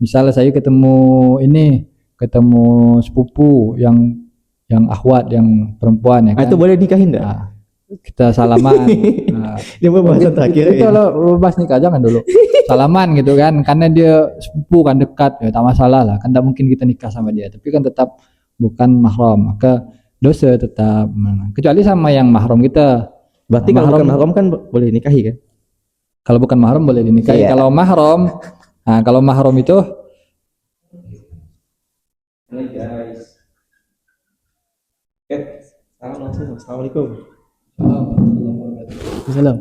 misalnya saya ketemu sepupu yang akhwat, yang perempuan ya Itu kan. boleh nikahin enggak? Nah, kita salaman. Nah, Ini pembahasan terakhir itu kalau bahas nikah jangan dulu. Salaman gitu kan, karena dia sepupu kan dekat, ya tak masalah lah. Kan tak mungkin kita nikah sama dia, tapi kan tetap bukan mahram, maka dosa tetap. Kecuali sama yang mahram kita. Berarti kalau bukan mahram kan boleh nikahi kan? Kalau bukan mahram boleh dinikahi. Iya. Kalau mahram, nah kalau mahram itu Hai guys. Assalamualaikum. Salam.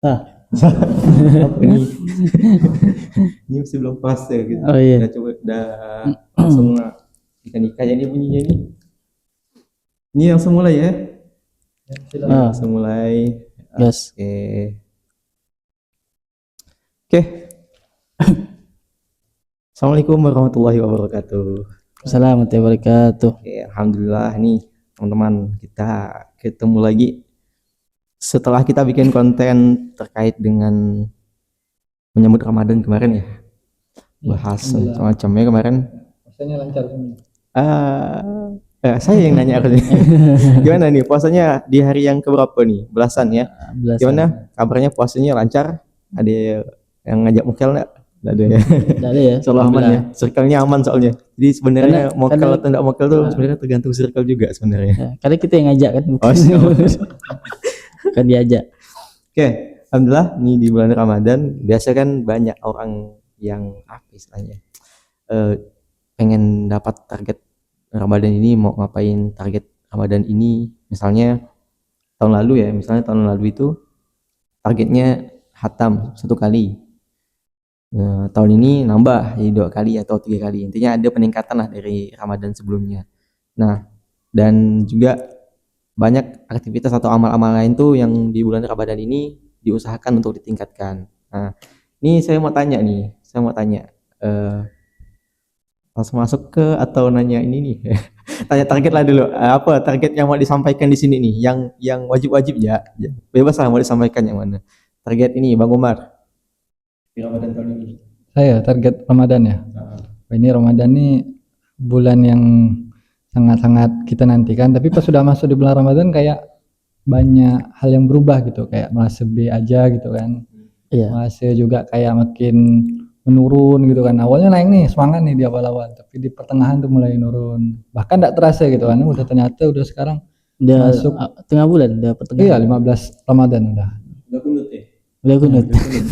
Apa nih? Ini masih belum pas ya gitu. Oh iya. Udah langsung kita nikah ya, ini bunyinya nih. Ini langsung mulai ya. Langsung mulai. Yes. Oke. Assalamualaikum warahmatullahi wabarakatuh. Assalamualaikum warahmatullahi wabarakatuh. Oke, alhamdulillah nih teman-teman, kita ketemu lagi setelah kita bikin konten terkait dengan menyambut Ramadan kemarin ya. Bahas macam-macamnya kemarin. Rasanya lancar semua. Saya yang nanya harusnya. Gimana nih puasanya di hari yang keberapa nih? Belasan ya. Gimana kabarnya, puasanya lancar? Ada yang ngajak mokel enggak? Enggak ada ya. Enggak ada ya. Soalnya aman ya. Circle-nya aman soalnya. Jadi sebenarnya mokel atau enggak mokel tuh sebenarnya tergantung circle juga sebenarnya. Karena kita yang ngajak kan. Kan diajak. Oke, alhamdulillah nih di bulan Ramadan biasa kan banyak orang yang apa istilahnya pengen dapat target Ramadan ini, mau ngapain target Ramadan ini. Misalnya tahun lalu itu targetnya hatam 1 kali. Nah, tahun ini nambah jadi 2 kali atau 3 kali. Intinya ada peningkatan lah dari Ramadan sebelumnya. Nah, dan juga banyak aktivitas atau amal-amal lain tuh yang di bulan Ramadan ini diusahakan untuk ditingkatkan. Nah, ini saya mau tanya langsung masuk ke atau nanya ini nih. Tanya target lah dulu. Apa target yang mau disampaikan di sini nih? Yang wajib-wajib ya. Bebas lah mau disampaikan yang mana. Target ini Bang Umar di Ramadan tahun ini. Saya target Ramadan ya. Ini Ramadan nih bulan yang sangat-sangat kita nantikan, tapi pas sudah masuk di bulan Ramadan kayak banyak hal yang berubah gitu, kayak merasa B aja gitu kan. Iya. Merasa juga kayak makin menurun gitu kan. Awalnya naik nih, semangat nih di awal-awal, tapi di pertengahan tuh mulai nurun. Bahkan enggak terasa gitu kan. Ternyata udah sekarang udah masuk tengah bulan, udah pertengahan. Iya, 15 Ramadan udah. Udah kunut ya? Udah kunut.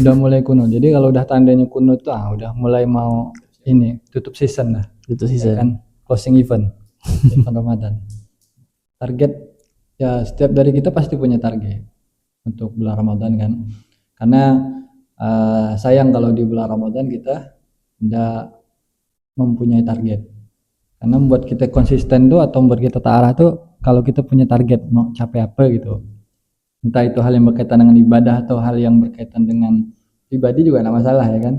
Udah mulai kunut. Jadi kalau udah tandanya kunut tuh udah mulai mau ini tutup season lah. Tutup season. Ya kan closing event Ramadan. Target ya, setiap dari kita pasti punya target untuk bulan Ramadan kan. Karena sayang kalau di bulan Ramadan kita tidak mempunyai target. Karena membuat kita konsisten tuh atau membuat kita ta'arah tuh kalau kita punya target mau capai apa gitu. Entah itu hal yang berkaitan dengan ibadah atau hal yang berkaitan dengan pribadi juga enggak masalah ya kan.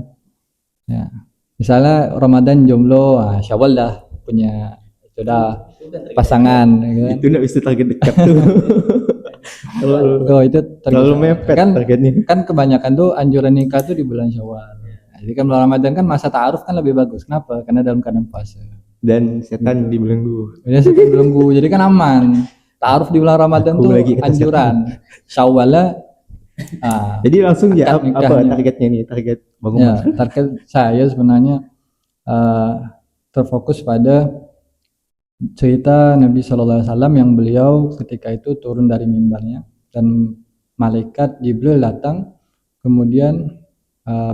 Ya. Misalnya Ramadan jomblo, Syawal dah punya sudah pasangan ya kan? Itu enggak bisa target dekat tuh. Itu terlalu mepet kan, targetnya. Kan kebanyakan tuh anjuran nikah tuh di bulan Syawal. Jadi kan bulan Ramadan kan masa ta'aruf kan lebih bagus. Kenapa? Karena dalam keadaan puasa. Dan setan dibelenggu. Ya, setan dibelenggu. Jadi kan aman. Ta'aruf di bulan Ramadan tuh anjuran. Syawal jadi langsung ya apa targetnya nih, target Bang Umar? Ya, target saya sebenarnya terfokus pada cerita Nabi SAW yang beliau ketika itu turun dari mimbarnya dan malaikat Jibril datang kemudian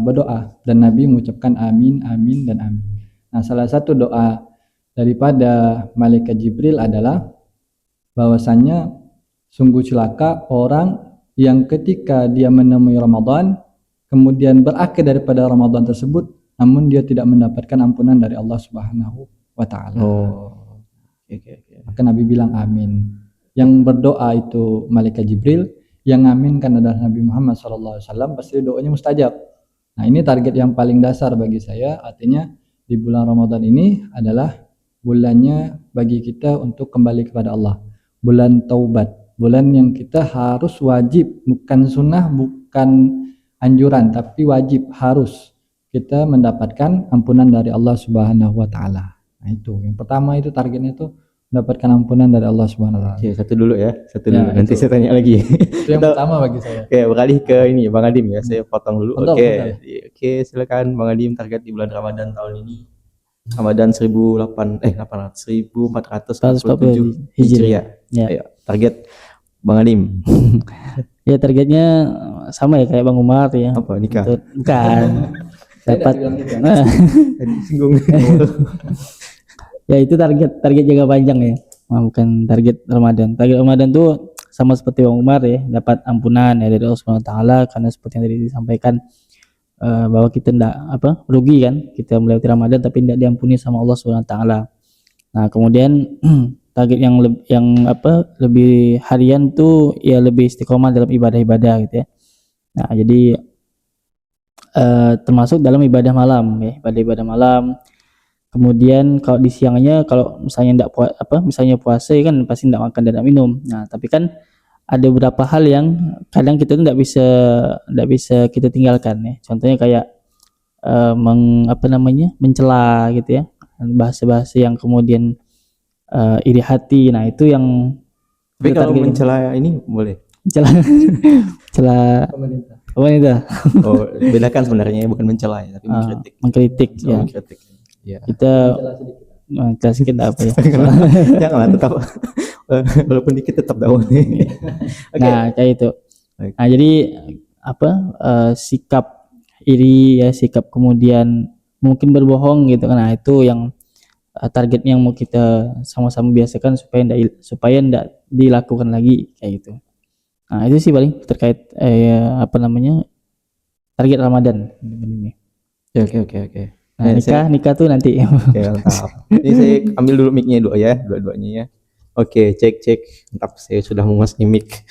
berdoa dan Nabi mengucapkan amin, amin, dan amin. Nah, salah satu doa daripada malaikat Jibril adalah bahwasannya sungguh celaka orang yang ketika dia menemui Ramadan kemudian berakhir daripada Ramadan tersebut namun dia tidak mendapatkan ampunan dari Allah Subhanahu wa taala. Okay. Maka Nabi bilang amin. Yang berdoa itu malaikat Jibril, yang amin kan adalah Nabi Muhammad SAW, pasti doanya mustajab. Nah, ini target yang paling dasar bagi saya. Artinya di bulan Ramadan ini adalah bulannya bagi kita untuk kembali kepada Allah. Bulan taubat, bulan yang kita harus wajib, bukan sunnah, bukan anjuran, tapi wajib, harus kita mendapatkan ampunan dari Allah Subhanahu wa taala. Nah, itu. Yang pertama itu targetnya itu mendapatkan ampunan dari Allah Subhanahu wa taala. Oke, satu dulu ya. Ya, Nanti itu. saya tanya lagi. Itu yang pertama bagi saya. Oke, beralih ke ini Bang Adim ya. Saya potong dulu. Betul, Oke. betul. Oke, silakan Bang Adim, target di bulan Ramadan tahun ini. Ramadan 1447 Hijriah. Ya. Ayo, target Bang Adim. Ya targetnya sama ya kayak Bang Umar ya. Apa, nikah? Bukan. Dapat. Tadi singgung. Ya itu target jangka panjang ya. Bukan target Ramadan. Target Ramadan tuh sama seperti Bang Umar ya, dapat ampunan ya dari Allah Subhanahu wa taala, karena seperti yang tadi disampaikan bahwa kita tidak rugi kan, kita melewati Ramadan tapi tidak diampuni sama Allah Subhanahu wa taala. Nah, kemudian target yang lebih harian tuh ya lebih istiqomah dalam ibadah-ibadah gitu ya. Nah, jadi termasuk dalam ibadah malam ya, ibadah malam. Kemudian kalau di siangnya, kalau misalnya misalnya puasa ya kan pasti tidak makan dan tidak minum. Nah, tapi kan ada beberapa hal yang kadang kita tuh tidak bisa kita tinggalkan ya. Contohnya kayak mencela gitu ya, bahasa-bahasa yang kemudian iri hati. Nah, itu yang Tapi kalau mencela ini boleh. Mencela pemerintah. Oh, bedakan sebenarnya, bukan mencela ya, tapi mengkritik ya. Ya. Kita jelasin kita apa ya? Janganlah, tetap walaupun dikit tetap dakwah. Okay. Nah, kayak itu. Nah, jadi sikap iri ya, sikap kemudian mungkin berbohong gitu kan. Nah, itu yang targetnya yang mau kita sama-sama biasakan supaya enggak dilakukan lagi kayak gitu. Nah, itu sih paling terkait target Ramadan ini. Oke. Nah, nikah tuh nanti. Oke, mantap. Ini saya ambil dulu mic-nya dua-duanya ya. Oke, cek. Mantap, saya sudah menguasai mic.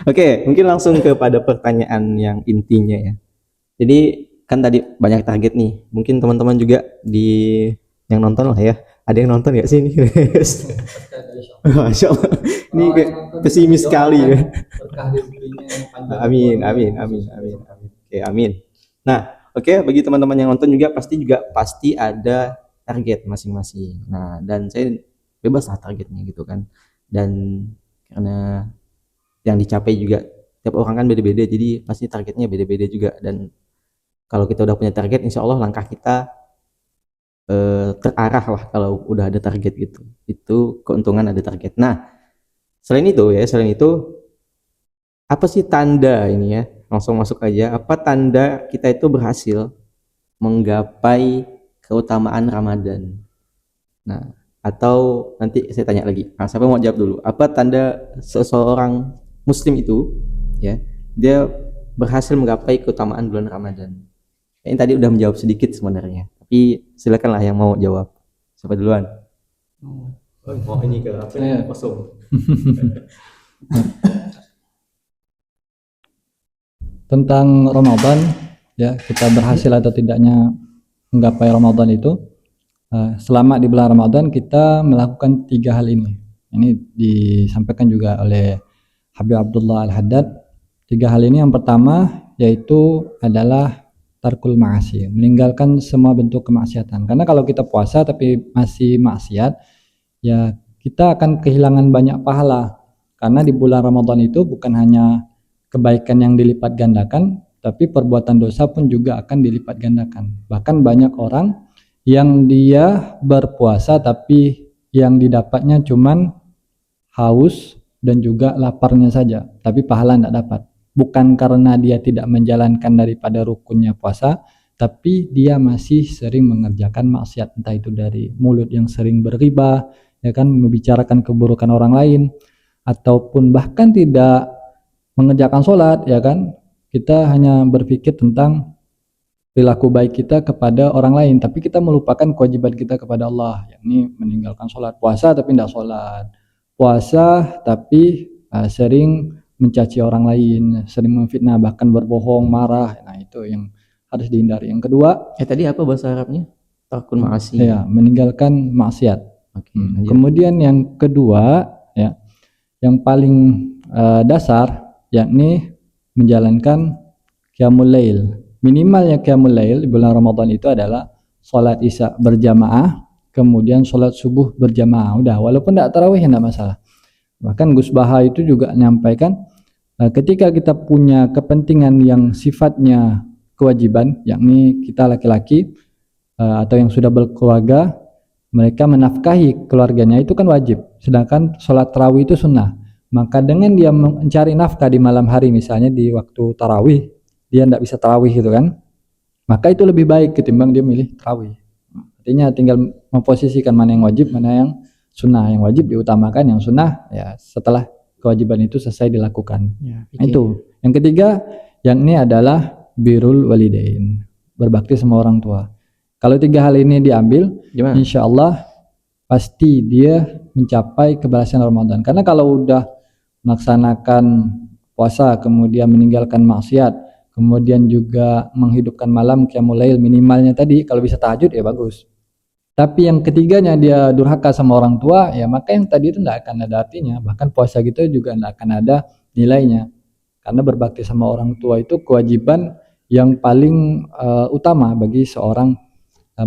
Oke, mungkin langsung kepada pertanyaan yang intinya ya. Jadi kan tadi banyak target nih. Mungkin teman-teman juga yang nonton lah ya. Ada yang nonton nggak sih ini? Masya Allah. Ini kayak pesimis sekali ya. Amin. Oke, amin. Nah, oke, bagi teman-teman yang nonton juga pasti ada target masing-masing. Nah, dan saya bebas lah targetnya gitu kan. Dan karena yang dicapai juga tiap orang kan beda-beda, jadi pasti targetnya beda-beda juga. Dan kalau kita udah punya target, insya Allah langkah kita terarah lah kalau udah ada target gitu. Itu keuntungan ada target. Nah, selain itu apa sih tanda ini ya? Langsung masuk aja. Apa tanda kita itu berhasil menggapai keutamaan Ramadan? Nah, atau nanti saya tanya lagi. Nah, siapa mau jawab dulu? Apa tanda seseorang Muslim itu ya, dia berhasil menggapai keutamaan bulan Ramadan? Ini tadi udah menjawab sedikit sebenarnya, tapi silakanlah yang mau jawab. Siapa duluan? Oh, ini ke apa? Kosong. Tentang Ramadan ya, kita berhasil atau tidaknya menggapai Ramadan itu, selama di bulan Ramadan kita melakukan 3 hal ini. Ini disampaikan juga oleh Habib Abdullah Al-Haddad. 3 hal ini, yang pertama yaitu adalah tarkul ma'asi, meninggalkan semua bentuk kemaksiatan. Karena kalau kita puasa tapi masih maksiat, ya kita akan kehilangan banyak pahala. Karena di bulan Ramadan itu bukan hanya kebaikan yang dilipat gandakan, tapi perbuatan dosa pun juga akan dilipat gandakan. Bahkan banyak orang yang dia berpuasa tapi yang didapatnya cuman haus dan juga laparnya saja, tapi pahala tidak dapat. Bukan karena dia tidak menjalankan daripada rukunnya puasa, tapi dia masih sering mengerjakan maksiat, entah itu dari mulut yang sering berghibah, ya kan, membicarakan keburukan orang lain, ataupun bahkan tidak mengerjakan sholat, ya kan. Kita hanya berpikir tentang perilaku baik kita kepada orang lain, tapi kita melupakan kewajiban kita kepada Allah, yakni meninggalkan sholat. Puasa tapi tidak sholat, puasa tapi sering mencaci orang lain, sering memfitnah, bahkan berbohong, marah. Nah, itu yang harus dihindari. Yang kedua, tadi apa bahasa Arabnya? Tarkul ma'asi. Ya, meninggalkan maksiat. Oke. Kemudian yang kedua, ya, yang paling dasar, yakni menjalankan qiyamul lail. Minimalnya qiyamul lail di bulan Ramadan itu adalah sholat isya berjamaah, kemudian sholat subuh berjamaah. Udah, walaupun tidak tarawih tidak masalah. Bahkan Gus Baha itu juga menyampaikan ketika kita punya kepentingan yang sifatnya kewajiban, yakni kita laki-laki atau yang sudah berkeluarga, mereka menafkahi keluarganya itu kan wajib, sedangkan sholat tarawih itu sunnah. Maka dengan dia mencari nafkah di malam hari, misalnya di waktu tarawih dia tidak bisa tarawih gitu kan, maka itu lebih baik ketimbang dia milih tarawih. Artinya tinggal memposisikan mana yang wajib, mana yang sunnah. Yang wajib diutamakan, yang sunnah ya setelah kewajiban itu selesai dilakukan. Ya, Nah, itu. Yang ketiga, yang ini adalah birrul walidain, berbakti sama orang tua. Kalau 3 hal ini diambil, Gimana? insya Allah pasti dia mencapai kebalasan Ramadan. Karena kalau udah melaksanakan puasa, kemudian meninggalkan maksiat, kemudian juga menghidupkan malam qiyamul lail minimalnya tadi, kalau bisa tahajud ya bagus. Tapi yang ketiganya dia durhaka sama orang tua, ya maka yang tadi itu tidak akan ada artinya. Bahkan puasa kita juga tidak akan ada nilainya. Karena berbakti sama orang tua itu kewajiban yang paling utama bagi seorang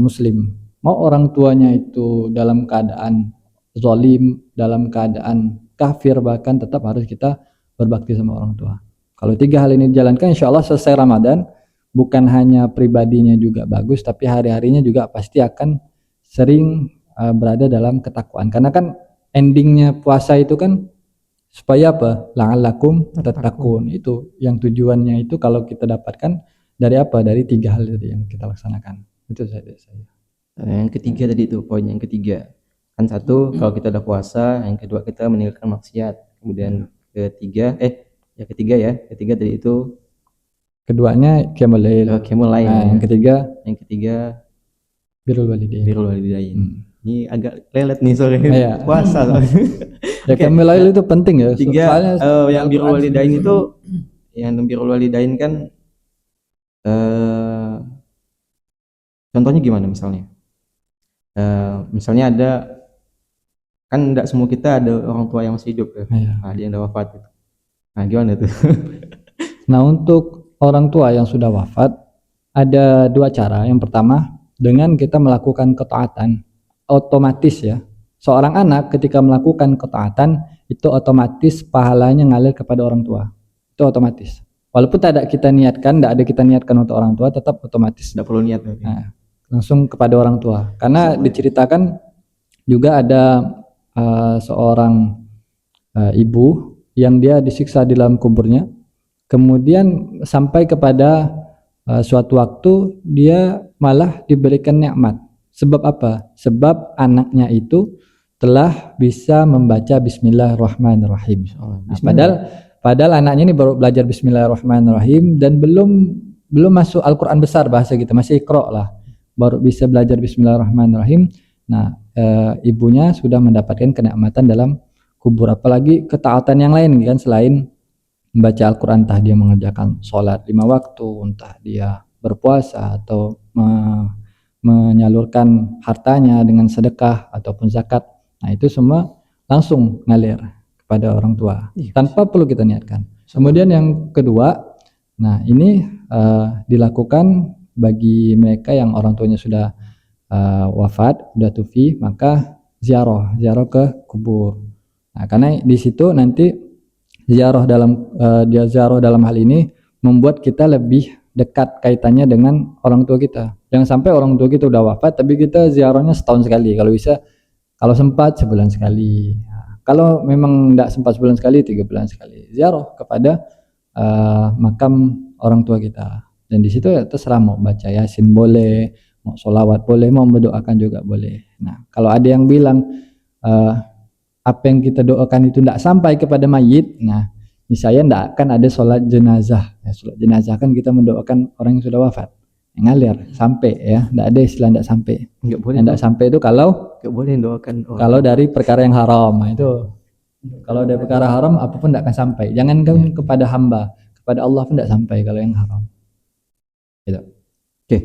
muslim. Mau orang tuanya itu dalam keadaan zalim, dalam keadaan kafir, bahkan tetap harus kita berbakti sama orang tua. Kalau 3 hal ini dijalankan, insya Allah selesai Ramadan, bukan hanya pribadinya juga bagus, tapi hari-harinya juga pasti akan sering berada dalam ketakwaan. Karena kan endingnya puasa itu kan supaya apa? La'allakum tattaqun. Itu yang tujuannya itu kalau kita dapatkan dari apa? Dari 3 hal itu yang kita laksanakan. Itu saya. Yang ketiga tadi itu poin yang ketiga. Kan satu kalau kita udah puasa, yang kedua kita meninggalkan maksiat. Kemudian ketiga tadi itu Keduanya qiyamul lail. qiyamul lail. Nah, yang ketiga birrul walidain. birrul walidain. Ini agak lelet nih sore Iya. puasa. Ya qiyamul lail itu penting ya. Tiga, Soalnya yang birrul walidain itu, yang birrul walidain kan contohnya gimana misalnya? Misalnya ada, kan tidak semua kita ada orang tua yang masih hidup ya. Iya. Ada yang udah wafat gitu. Nah gimana tuh? Nah, untuk orang tua yang sudah wafat ada 2 cara. Yang pertama, dengan kita melakukan ketaatan otomatis ya. Seorang anak ketika melakukan ketaatan itu otomatis pahalanya ngalir kepada orang tua. Itu otomatis. Walaupun tidak kita niatkan, tidak ada kita niatkan untuk orang tua, tetap otomatis. Tidak perlu niat. Nah, langsung kepada orang tua. Karena diceritakan juga ada seorang ibu yang dia disiksa di dalam kuburnya, kemudian sampai kepada suatu waktu dia malah diberikan nikmat. Sebab apa? Sebab anaknya itu telah bisa membaca Bismillahirrahmanirrahim. Nah, padahal anaknya ini baru belajar Bismillahirrahmanirrahim dan belum masuk Al-Quran besar bahasa kita, masih Iqra lah, baru bisa belajar Bismillahirrahmanirrahim. Nah, ibunya sudah mendapatkan kenikmatan dalam kubur. Apalagi ketaatan yang lain kan, selain membaca Al-Quran, entah dia mengerjakan sholat 5 waktu, entah dia berpuasa atau menyalurkan hartanya dengan sedekah ataupun zakat. Nah, itu semua langsung ngalir kepada orang tua tanpa perlu kita niatkan. Kemudian yang kedua, nah ini dilakukan bagi mereka yang orang tuanya sudah wafat, sudah tufi, maka ziarah ke kubur. Nah, karena di situ nanti ziarah dalam hal ini membuat kita lebih dekat kaitannya dengan orang tua kita. Jangan sampai orang tua kita udah wafat tapi kita ziarahnya setahun sekali, kalau bisa, kalau sempat sebulan sekali. Nah, kalau memang tidak sempat sebulan sekali, 3 bulan sekali ziarah kepada makam orang tua kita. Dan di situ ya terserah, mau baca Yasin boleh, mau sholawat boleh, mau berdoakan juga boleh. Nah, kalau ada yang bilang apa yang kita doakan itu tidak sampai kepada mayit, nah saya tidak akan ada sholat jenazah. Ya, sholat jenazah kan kita mendoakan orang yang sudah wafat, yang ngalir sampai ya, tidak ada istilah tidak sampai. Enggak boleh. Tidak sampai itu kalau Enggak boleh doakan orang. Kalau dari perkara yang haram. Nah, itu kalau dari perkara haram apapun tidak akan sampai. Jangankan kepada hamba, kepada Allah pun tidak sampai kalau yang haram. Gitu. Oke.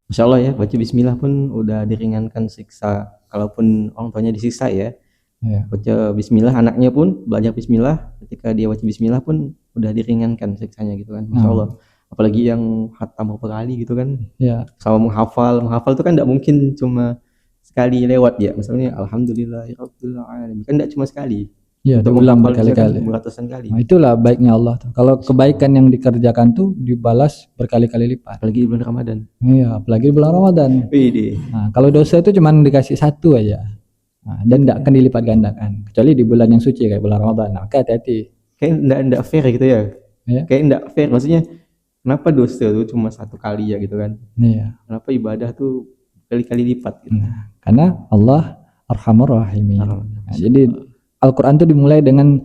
Masya Allah ya, baca bismillah pun udah diringankan siksa. Kalaupun orang tuanya disiksa ya, Ya. baca bismillah, anaknya pun belajar bismillah, ketika dia baca bismillah pun udah diringankan siksanya gitu kan. Masya Allah. Apalagi yang khatam beberapa kali gitu kan. Ya, Sama menghafal itu kan tidak mungkin cuma sekali lewat ya. Misalnya alhamdulillahirabbil alamin. Kan tidak cuma sekali. ya Untuk diulang menghafal misalkan berkali-kali. beratusan kali. Nah, itulah baiknya Allah tuh. Kalau kebaikan yang dikerjakan tuh dibalas berkali-kali lipat. Apalagi di bulan Ramadan. Iya, apalagi di bulan Ramadan. Wih, Nah, kalau dosa itu cuma dikasih satu aja. Nah, dan tidak akan dilipat gandakan. Kecuali di bulan yang suci kayak bulan Ramadan. Nah, maka hati-hati. kayak enggak fair gitu ya. Ya. Kayak enggak fair. Maksudnya kenapa dosa tuh cuma satu kali ya gitu kan? Iya. Kenapa ibadah tuh kali-kali lipat gitu? Nah, karena Allah Arhamur Rahimin. Nah, Jadi Al-Quran itu dimulai dengan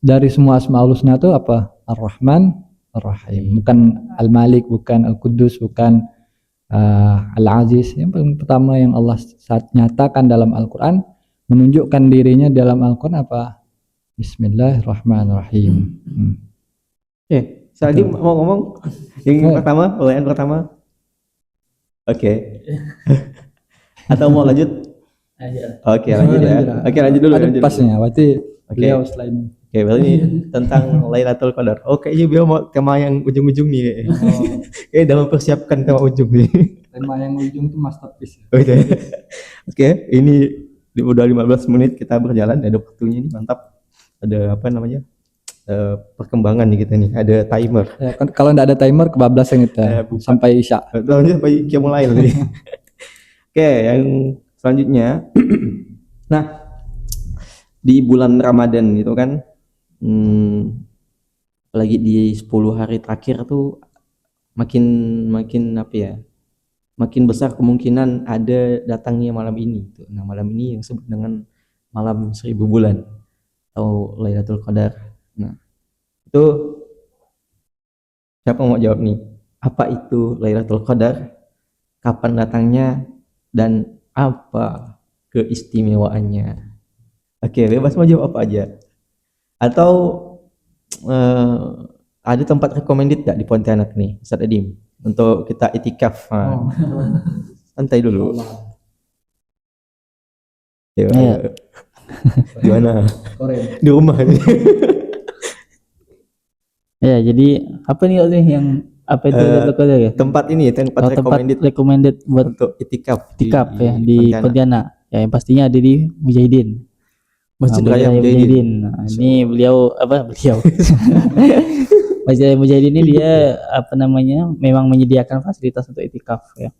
dari semua asmaul husna itu apa? Ar-Rahman, Ar-Rahim. Bukan Al-Malik, bukan Al-Quddus, bukan Al-Aziz. Yang paling pertama yang Allah saat nyatakan dalam Al-Quran, menunjukkan dirinya dalam Al-Quran apa? Bismillahirrahmanirrahim. Lagi mau ngomong yang pertama, pertanyaan pertama. Oke. Atau mau lanjut? Oke, lanjut ya. Oke, lanjut dulu. Ada pasnya, berarti Oke. beliau setelah ini. Oke, berarti ini tentang Lailatul Qadar. Oke, ini beliau mau tema yang ujung-ujung nih. Kayaknya udah mempersiapkan tema ujung nih. Tema yang ujung itu masterpiece. Oke, ini udah 15 menit kita berjalan, ada waktunya nih, mantap. Ada apa namanya? Perkembangan nih kita nih, ada timer. Ya, kalau nggak ada timer kebablasan kita sampai Isya. Lanjut sampai Qiyamul Lail nih. Oke, yang selanjutnya. Nah, di bulan Ramadan itu kan apalagi di 10 hari terakhir tuh makin apa ya? Makin besar kemungkinan ada datangnya malam ini tuh. Nah, malam ini yang disebut dengan malam 1000 bulan atau Lailatul Qadar. Nah, itu siapa mau jawab nih? Apa itu Lailatul Qadar? Kapan datangnya dan apa keistimewaannya? Oke, bebas mau jawab apa aja. Atau ada tempat recommended gak di Pontianak nih, Ustaz Adim, untuk kita itikaf? Santai dulu. Ya. Di mana? Di rumah nih. Ya, jadi apa nih yang apa itu Lailatul Qadar ya? Tempat ini tempat recommended recommended buat untuk itikaf ya di Pontianak. Ya, yang pastinya ada di Mujahidin. Masjid Raya Mujahidin. Nah, ini beliau Masjid Raya Mujahidin ini dia apa namanya? Memang menyediakan fasilitas untuk itikaf ya.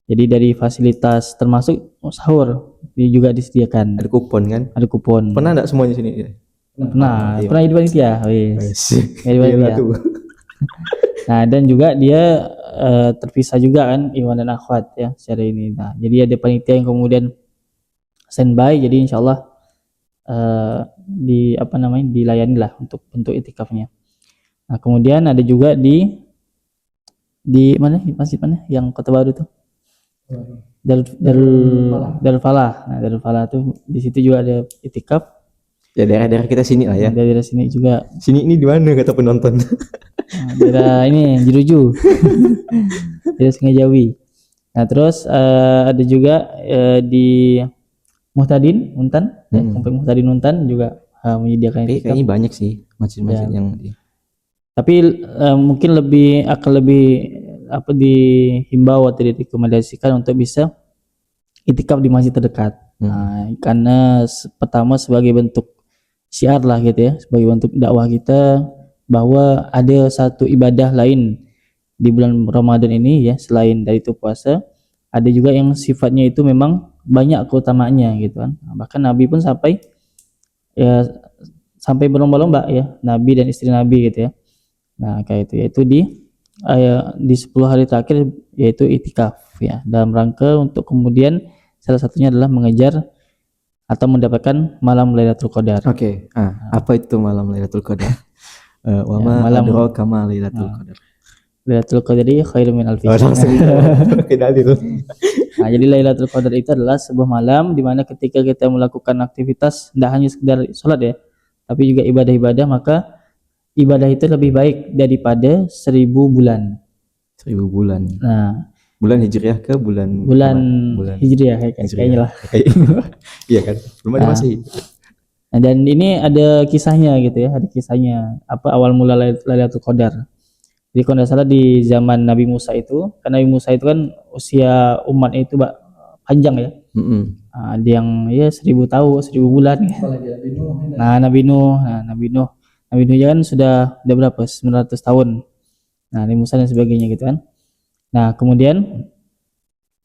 Jadi dari fasilitas termasuk sahur juga disediakan. Ada kupon kan? Ada kupon. Pernah enggak semuanya sini? Pernah di panitia. Wis. Iya tuh. Nah, dan juga dia terpisah juga kan ikhwan dan akhwat ya secara ini. Nah, jadi ada panitia yang kemudian standby, jadi insyaallah di apa namanya dilayani lah untuk itikafnya. Nah, kemudian ada juga di mana masjid mana yang Kota Baru tuh? Darul Falah. Nah, Darul Falah tuh di situ juga ada itikaf. Ya daerah-daerah kita sini lah ya. Daerah sini juga. Sini ini di mana kata penonton? Nah, daerah ini Jeruju. Daerah Sungai Jawi. Nah, terus ada juga di Muhtadin Untan, Komplek Muhtadin Untan juga menyediakan itikaf. Kayaknya banyak sih masjid-masjid yang tapi mungkin akan lebih apa dihimbau atau direkomendasikan untuk bisa itikaf di masjid terdekat. Nah, karena pertama sebagai bentuk syiar lah gitu ya, sebagai bentuk dakwah kita bahwa ada satu ibadah lain di bulan Ramadan ini ya, selain dari itu puasa, ada juga yang sifatnya itu memang banyak keutamaannya gitu kan. Nah, bahkan Nabi pun sampai berlomba-lomba ya, Nabi dan istri Nabi gitu ya. Nah, kayak itu yaitu di 10 hari terakhir yaitu itikaf ya, dalam rangka untuk kemudian salah satunya adalah mengejar atau mendapatkan malam Lailatul Qadar. Oke. Apa itu malam Lailatul Qadar? Wa ma adraka ma Lailatul Qadar. Lailatul Qadar khairum min alfi syahr. Nah, jadi Lailatul Qadar itu adalah sebuah malam di mana ketika kita melakukan aktivitas tidak hanya sekedar sholat ya, tapi juga ibadah-ibadah, maka ibadah itu lebih baik daripada 1000 bulan. 1000 bulan. Nah, bulan Hijriah ke bulan Hijriah kayaknya lah. Iya kan? Belum ada Masehi. Nah, dan ini ada kisahnya gitu ya, ada kisahnya apa awal mula Lailatul Qadar. Jadi kalau tidak salah di zaman Nabi Musa itu, kan Nabi Musa itu kan usia umatnya itu panjang ya. Ada yang ya 1000 tahun, 1000 bulan ya. Apalagi Nabi Nuh ini. Nabi Nuh kan sudah berapa? 900 tahun. Nah, Nabi Musa dan sebagainya gitu kan. Nah, kemudian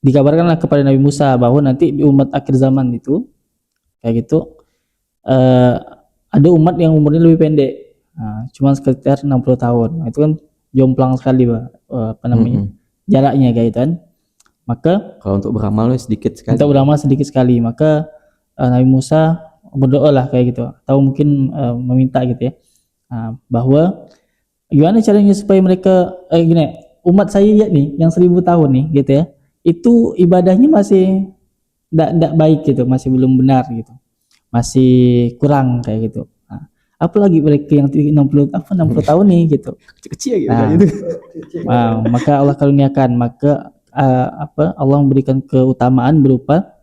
dikabarkanlah kepada Nabi Musa bahwa nanti di umat akhir zaman itu kayak gitu ada umat yang umurnya lebih pendek. Nah, cuma sekitar 60 tahun. Nah, itu kan jomplang sekali, Pak. Apa namanya? Jaraknya kayak gitu kan. Maka kalau untuk beramal sedikit sekali. Untuk beramal sedikit sekali, maka Nabi Musa berdoa lah kayak gitu, atau mungkin meminta gitu ya, bahwa gimana caranya supaya mereka gini, umat saya ya nih yang 1000 tahun nih gitu ya, itu ibadahnya masih tidak baik gitu, masih belum benar gitu, masih kurang kayak gitu. Nah, apalagi mereka yang 60 tahun nih gitu, Kecil gitu. maka Allah karuniakan, maka Allah memberikan keutamaan berupa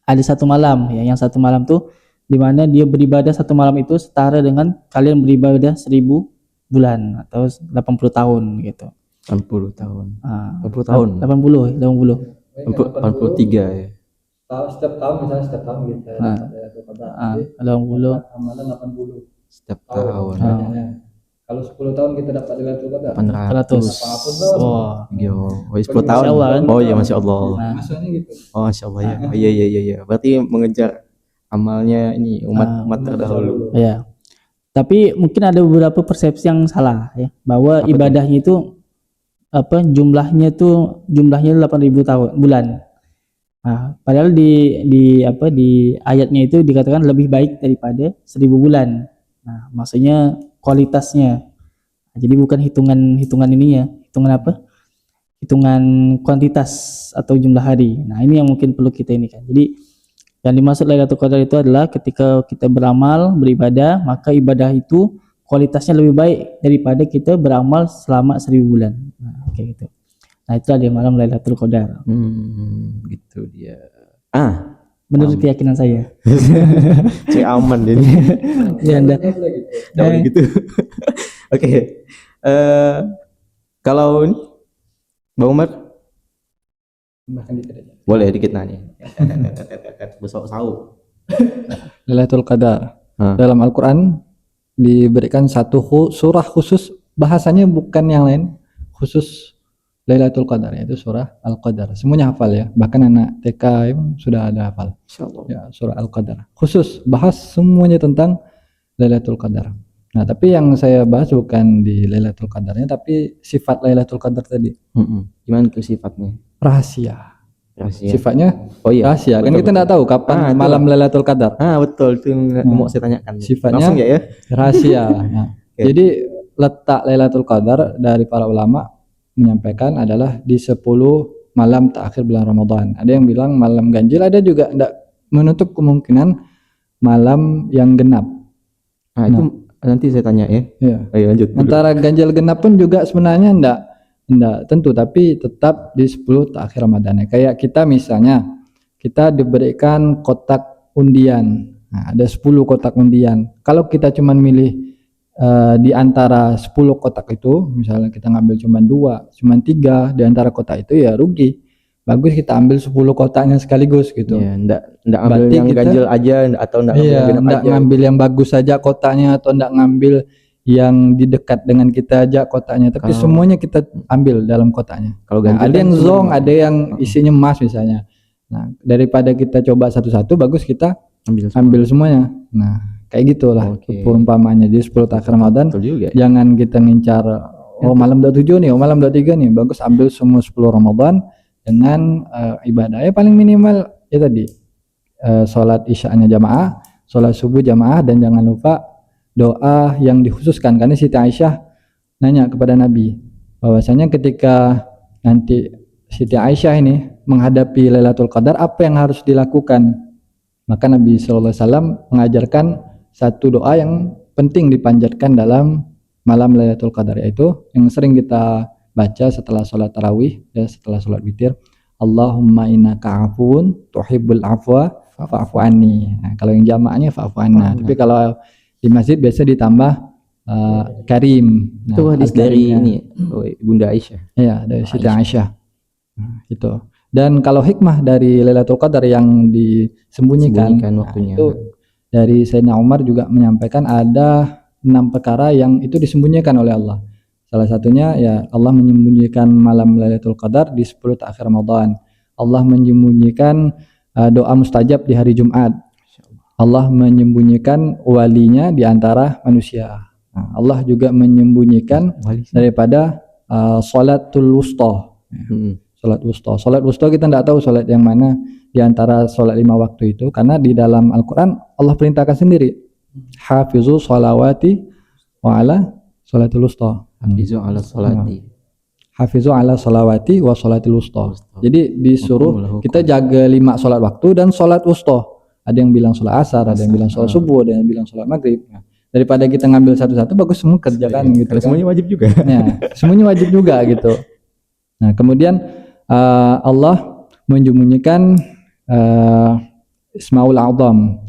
ada satu malam ya, yang satu malam tuh dimana dia beribadah satu malam itu setara dengan kalian beribadah 1000 bulan atau 80 tahun gitu. 80 tahun. 80 tahun. 83 ya. Setiap tahun misalnya setiap tahun gitu. 80. Amalan 80. Setiap tahun. Kalau 10 tahun kita dapat Lailatul Qadar 800. Oh. 10 tahun. Oh iya, Masya Allah. Maksudnya gitu. Oh, Masya Allah ya. Iya. Berarti mengejar amalnya ini umat terdahulu. Ya. Tapi mungkin ada beberapa persepsi yang salah ya, bahwa ibadahnya itu jumlahnya 8.000 tahun bulan. Nah, padahal di ayatnya itu dikatakan lebih baik daripada 1000 bulan. Nah, maksudnya kualitasnya. Jadi bukan hitungan ininya, hitungan kuantitas atau jumlah hari. Nah, ini yang mungkin perlu kita ini kan. Jadi yang dimaksud Lailatul Qadar itu adalah ketika kita beramal, beribadah, maka ibadah itu kualitasnya lebih baik daripada kita beramal selama 1000 bulan. Nah, kayak gitu. Nah, itu ada malam Lailatul Qadar. Gitu dia. Menurut keyakinan saya. Cek aman ini. Ya, Anda. Gitu. Oke. Kalau ini Bang Umar boleh dikit nanya. Besok sahur. Lailatul Qadar dalam Al-Quran diberikan satu surah khusus, bahasanya bukan yang lain, khusus Lailatul Qadar, yaitu surah Al-Qadar. Semuanya hafal ya, bahkan anak TK sudah ada hafal. Ya, surah Al-Qadar. Khusus bahas semuanya tentang Lailatul Qadar. Nah, tapi yang saya bahas bukan di Lailatul Qadarnya, tapi sifat Lailatul Qadar tadi. Gimana tuh sifatnya? Rahasia. Sifatnya rahasia. Kan betul, kita tidak tahu kapan malam Lailatul Qadar. Betul, itu mau saya tanyakan. Sifatnya langsung ya? Rahasia. Nah, jadi letak Lailatul Qadar dari para ulama menyampaikan adalah di 10 malam terakhir bulan Ramadan. Ada yang bilang malam ganjil, ada juga tidak menutup kemungkinan malam yang genap. Itu nanti saya tanya ya. Ayo lanjut. Antara ganjil genap pun juga sebenarnya tidak tentu, tapi tetap di 10 terakhir Ramadan. Kayak kita misalnya, kita diberikan kotak undian. Nah, ada 10 kotak undian. Kalau kita cuma milih di antara 10 kotak itu, misalnya kita ngambil cuma 2, cuma 3 di antara kotak itu, ya rugi. Bagus kita ambil 10 kotaknya sekaligus gitu. Ya, enggak ambil yang ganjil aja atau enggak ambil yang genap aja. Ngambil yang bagus saja kotaknya, atau enggak ngambil yang di dekat dengan kita aja kotaknya, tapi semuanya kita ambil dalam kotaknya. Kalau ada yang zong, ada yang isinya emas misalnya. Nah, daripada kita coba satu-satu, bagus kita ambil semuanya. Nah, kayak gitulah perumpamaannya. Di 10 terakhir Ramadan jangan kita ngincar malam 27 nih, malam 23 nih, bagus ambil semua 10 Ramadan dengan ibadahnya paling minimal ya tadi, sholat isya'nya jamaah, sholat subuh jamaah, dan jangan lupa doa yang dikhususkan. Karena Siti Aisyah nanya kepada Nabi bahwasanya ketika nanti Siti Aisyah ini menghadapi Lailatul Qadar, apa yang harus dilakukan? Maka Nabi SAW mengajarkan satu doa yang penting dipanjatkan dalam malam Lailatul Qadar, yaitu yang sering kita baca setelah sholat tarawih dan setelah sholat witir. Allahumma innaka afuun tuhibbul afwa fa'fu anni. Nah, kalau yang jamaknya fa'fu anna. Tapi kalau di masjid biasa ditambah karim. Nah, Itu hadis dari al-karimnya. ini Bunda Aisyah. Iya, dari Siti Aisyah. Nah, gitu. Dan kalau hikmah dari Lailatul Qadar yang disembunyikan, Sembunyikan nah, waktunya. itu dari Sayyidina Umar juga menyampaikan ada 6 perkara yang itu disembunyikan oleh Allah. Salah satunya ya Allah menyembunyikan malam Lailatul Qadar di 10 akhir Ramadan. Allah menyembunyikan doa mustajab di hari Jumat. Allah menyembunyikan walinya di antara manusia. Nah, Allah juga menyembunyikan daripada sholatul wusta. Sholat wusta kita tidak tahu sholat yang mana di antara sholat 5 waktu itu, karena di dalam Al-Quran Allah perintahkan sendiri, hafizu sholawati wa ala sholatul wusta. Hafizu ala sholati. Hafizu ala sholawati wa sholatul wusta. Jadi disuruh kita jaga 5 sholat waktu dan sholat wusta. Ada yang bilang sholat asar, ada yang bilang sholat subuh, ada yang bilang sholat maghrib. Daripada kita ngambil satu-satu, bagus semua kerjakan gitu kan. Semuanya wajib juga. Ya, semuanya wajib juga gitu. Nah, kemudian Allah menyembunyikan Ismaul Azam,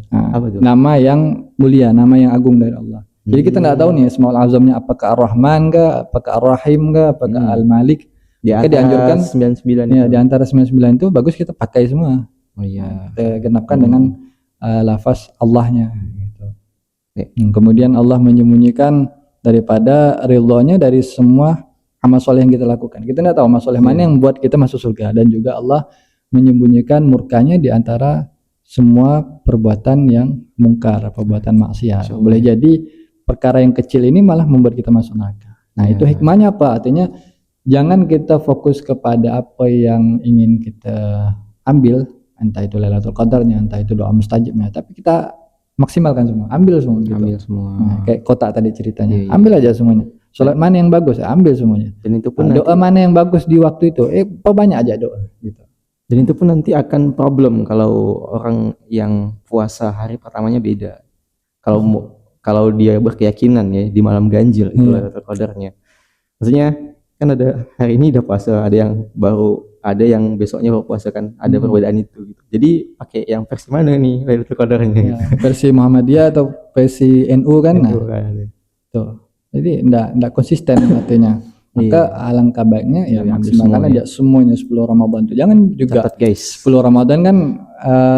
nama yang mulia, nama yang agung dari Allah. Jadi kita nggak tahu nih Ismaul Azamnya apakah Ar-Rahman kah, apakah Ar-Rahim kah, apakah Al-Malik. Maka dianjurkan 99 ya, di antara 99 itu bagus kita pakai semua. Oh iya. Kita genapkan dengan lafaz Allahnya gitu. Kemudian Allah menyembunyikan daripada ridhonya dari semua amal soleh yang kita lakukan. Kita tidak tahu amal soleh mana yang membuat kita masuk surga, dan juga Allah menyembunyikan murkanya di antara semua perbuatan yang mungkar, perbuatan maksiat. Boleh jadi perkara yang kecil ini malah membuat kita masuk neraka. Nah, itu hikmahnya apa? Artinya jangan kita fokus kepada apa yang ingin kita ambil, entah itu Lailatul Qadarnya, entah itu doa mustajabnya, tapi kita maksimalkan semua, ambil semua gitu. Ambil semua. Nah, kayak kotak tadi ceritanya, ambil aja semuanya. Sholat mana yang bagus, ambil semuanya. Dan itu pun doa mana yang bagus di waktu itu, banyak aja doa gitu. Dan itu pun nanti akan problem kalau orang yang puasa hari pertamanya beda. Kalau dia berkeyakinan ya di malam ganjil itu Lailatul Qadarnya. Maksudnya kan ada hari ini udah puasa, ada yang besoknya baru puasa kan, ada perbedaan itu gitu. Jadi pakai yang versi mana nih Lailatul Qadarnya? Ya, versi Muhammadiyah atau versi NU kan? NU kan. Tuh. Jadi enggak konsisten artinya. Maka alangkah baiknya ya maksimalkan aja semuanya 10 Ramadan tuh. Jangan juga catat guys. 10 Ramadan kan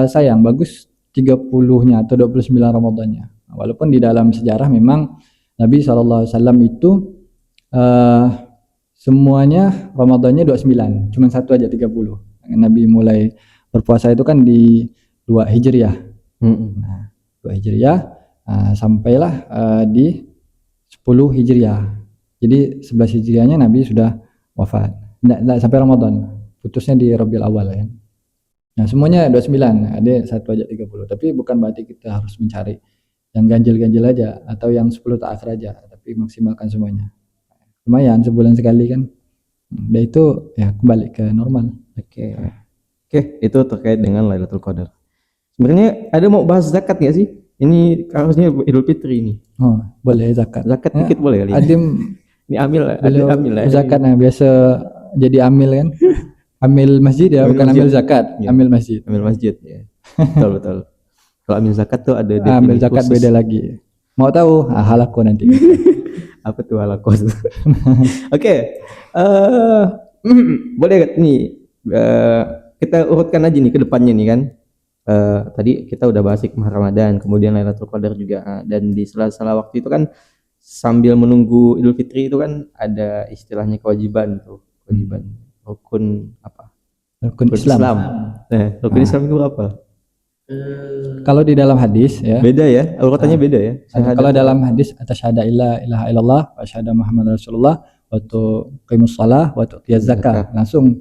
sayang, bagus 30-nya atau 29 Ramadannya. Walaupun di dalam sejarah memang Nabi SAW itu semuanya Ramadannya 29, cuma satu aja 30. Nabi mulai berpuasa itu kan di 2 Hijriah. Nah, 2 Hijriah sampailah di 10 Hijriah. Jadi 11 Hijriahnya Nabi sudah wafat. Enggak sampai Ramadan. Putusnya di Rabiul Awal ya. Nah, semuanya 29, ada satu aja 30. Tapi bukan berarti kita harus mencari yang ganjil-ganjil aja atau yang 10 terakhir aja, tapi maksimalkan semuanya. Lumayan sebulan sekali kan. Udah itu ya kembali ke normal. Oke, itu terkait dengan Lailatul Qadar. Sebenarnya ada mau bahas zakat nggak sih? Ini harusnya Idul Fitri ini. Oh, boleh zakat. Zakat dikit boleh kali. Adim ini amil lah. Zakat nah biasa jadi amil kan. Amil masjid ya, bukan amil zakat. Ya. Amil masjid. Amil masjid ya. Betul. Kalau amil zakat tuh ada definisi amil zakat khusus. Beda lagi. Mau tahu? Halako nanti. Apa tuh halako? Oke. Boleh nih kita urutkan aja nih ke depannya nih kan. Tadi kita udah bahas hikmah Ramadan, kemudian Lailatul Qadar juga, dan di sela-sela waktu itu kan sambil menunggu Idul Fitri itu kan ada istilahnya kewajiban rukun apa? Rukun Islam. Rukun Islam itu apa? Kalau di dalam hadis ya. Beda ya, urutannya beda ya. Kalau dalam hadis asyhadu alla ilaha illallah wa asyhadu Muhammadar Rasulullah wa tuqimus shalah wa tu'tiyaz zakah. Langsung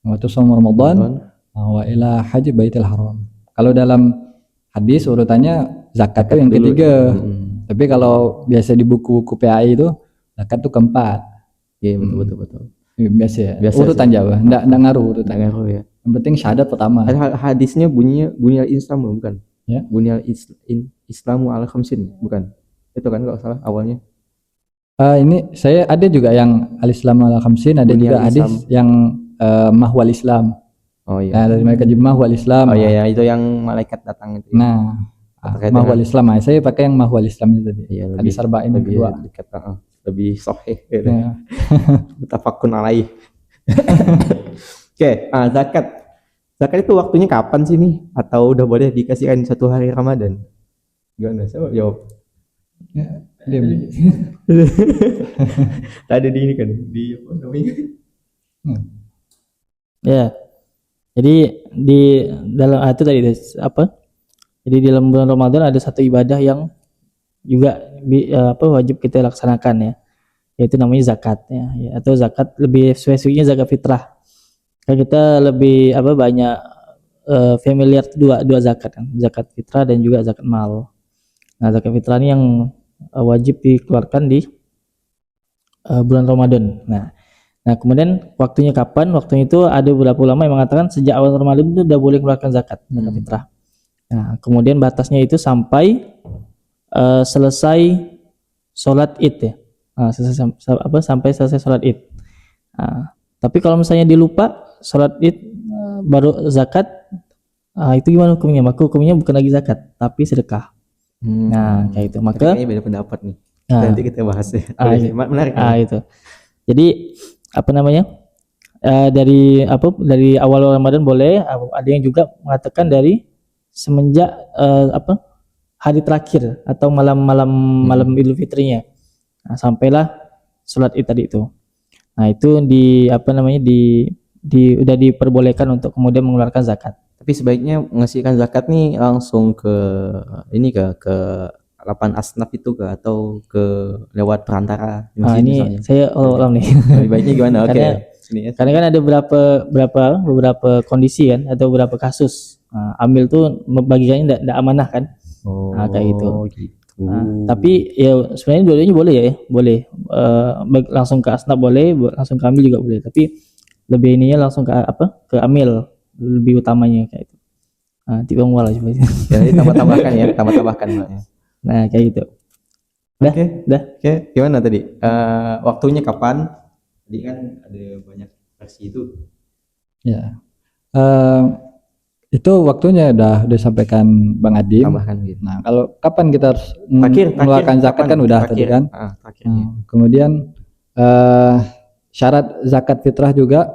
wa tusum Ramadan wa ila haji baitul haram. Kalau dalam hadis urutannya zakat itu yang ketiga. Tapi kalau biasa di buku-buku PAI itu zakat itu keempat. Iya, betul. Biasa ya. Urutan Jawa, enggak ngaruh urutan. Enggak ngaruh ya. Yang penting syahadat pertama. Hadisnya bunyinya Islam bukan? Ya. Bunyinya Islamu ala khamsin bukan? Itu kan kalau salah awalnya. Ini saya ada juga yang al-Islam ala khamsin, ada juga hadis yang mahwal Islam. Oh iya. Nah, dari malaikat Jibril mahwal Islam. Oh iya ya, itu yang malaikat datang itu. Nah, Terkait mahwal Islam. Nah, saya pakai yang mahwal Islam itu tadi. Iya, Hadis arba'in yang lebih kedua. dekat, lebih sahih gitu. Ya. Mutafakun alaih. Oke, zakat. Zakat itu waktunya kapan sih nih? Atau udah boleh dikasihkan satu hari Ramadan? Gimana? Siapa jawab? Ya, diam. Tadi di ini kan di apa namanya? Ya. Jadi di dalam itu tadi apa? Jadi di dalam bulan Ramadan ada satu ibadah yang juga wajib kita laksanakan ya. Yaitu namanya zakat ya, atau zakat lebih spesifiknya zakat fitrah. Kan kita lebih banyak familiar dua zakat kan, zakat fitrah dan juga zakat mal. Nah, zakat fitrah ini yang wajib dikeluarkan di bulan Ramadan. Nah, kemudian waktunya kapan? Waktunya itu ada beberapa ulama yang mengatakan sejak awal Ramadan itu udah boleh mengeluarkan zakat fitrah. Nah, kemudian batasnya itu sampai selesai sholat Id ya. Nah, sampai selesai sholat Id. Nah, tapi kalau misalnya dilupa sholat Id baru zakat, itu gimana hukumnya? Maka hukumnya bukan lagi zakat, tapi sedekah. Nah, kayak itu. Maka kayaknya beda pendapat nih. Nanti kita bahas ya. Menarik. Itu. Jadi dari awal Ramadan boleh, ada yang juga mengatakan dari semenjak hari terakhir atau malam Idul Fitrinya. Nah, sampailah sholat Id tadi itu. Nah, itu udah diperbolehkan untuk kemudian mengeluarkan zakat. Tapi sebaiknya mengasihkan zakat nih langsung ke ini ke 8 asnaf itu atau ke lewat perantara ini misalnya. Saya ulang nih. Lebih baiknya gimana? Oke. Karena kan ada beberapa kondisi kan atau beberapa kasus. Nah, ambil tuh bagiannya tidak amanah kan. Nah, kayak gitu. Nah, tapi ya sebenarnya dua-duanya boleh ya, boleh langsung ke asnaf boleh, langsung ke amil juga boleh. Tapi lebih ininya langsung ke amil lebih utamanya kayak itu. Nah, tiba mual aja. Jadi tambah-tambahkan makanya. Nah, kayak gitu. Oke. Gimana tadi? Waktunya kapan? Tadi kan ada banyak versi itu. Ya. Itu waktunya udah disampaikan Bang Adim. Tambahkan gitu. Nah, kalau kapan kita harus mengeluarkan zakat kan udah tadi kan. Kemudian syarat zakat fitrah juga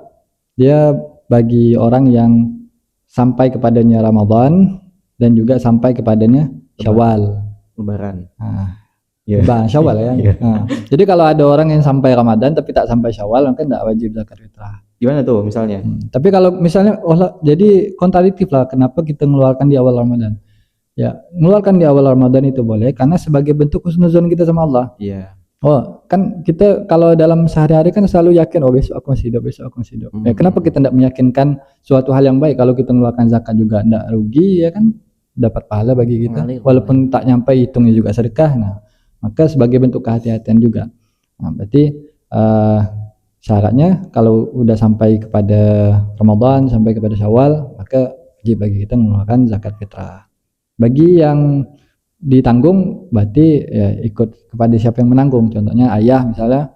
dia bagi orang yang sampai kepadanya Ramadan dan juga sampai kepadanya Syawal. Lebaran. Syawal ya. Nah, jadi kalau ada orang yang sampai Ramadan tapi tak sampai Syawal, maka tidak wajib zakat fitrah. Gimana tuh misalnya? Tapi kalau misalnya jadi kontradiktif lah, kenapa kita mengeluarkan di awal Ramadan? Ya, mengeluarkan di awal Ramadan itu boleh karena sebagai bentuk husnuzon kita sama Allah. Iya. Oh, kan kita kalau dalam sehari-hari kan selalu yakin, besok aku masih hidup, besok aku masih hidup. Ya, kenapa kita tidak meyakinkan suatu hal yang baik? Kalau kita mengeluarkan zakat juga tidak rugi ya kan, dapat pahala bagi kita. Walaupun tak nyampe hitungnya juga sedekah. Nah, maka sebagai bentuk kehati-hatian juga. Nah, berarti syaratnya kalau udah sampai kepada Ramadan, sampai kepada Syawal, maka wajib bagi kita mengeluarkan zakat fitrah. Bagi yang ditanggung berarti ya ikut kepada siapa yang menanggung. Contohnya ayah misalnya,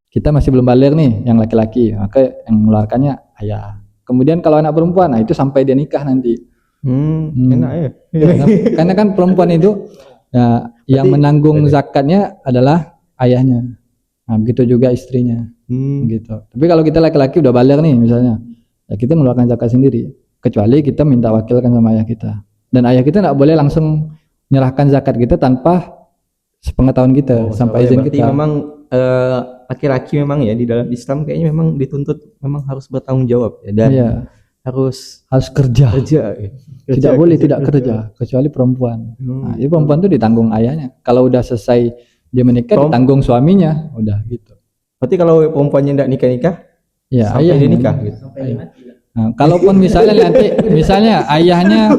kita masih belum balik nih yang laki-laki, maka yang mengeluarkannya ayah. Kemudian kalau anak perempuan, nah itu sampai dia nikah nanti. Enak ya. Karena kan perempuan itu ya, yang menanggung zakatnya adalah ayahnya. Nah, begitu juga istrinya. Gitu. Tapi kalau kita laki-laki udah balik nih misalnya, ya kita mengeluarkan zakat sendiri. Kecuali kita minta wakilkan sama ayah kita. Dan ayah kita tidak boleh langsung menyerahkan zakat kita tanpa sepengetahuan kita, sampai izin kita. Berarti memang laki-laki memang ya di dalam Islam kayaknya memang dituntut memang harus bertanggung jawab ya, dan harus kerja. Tidak boleh tidak kerja kecuali perempuan. Nah, jadi perempuan itu ditanggung ayahnya. Kalau udah selesai dia menikah ditanggung suaminya, udah gitu. Berarti kalau perempuannya tidak nikah ya sampai dia nikah gitu. Nah, kalaupun misalnya nanti ayahnya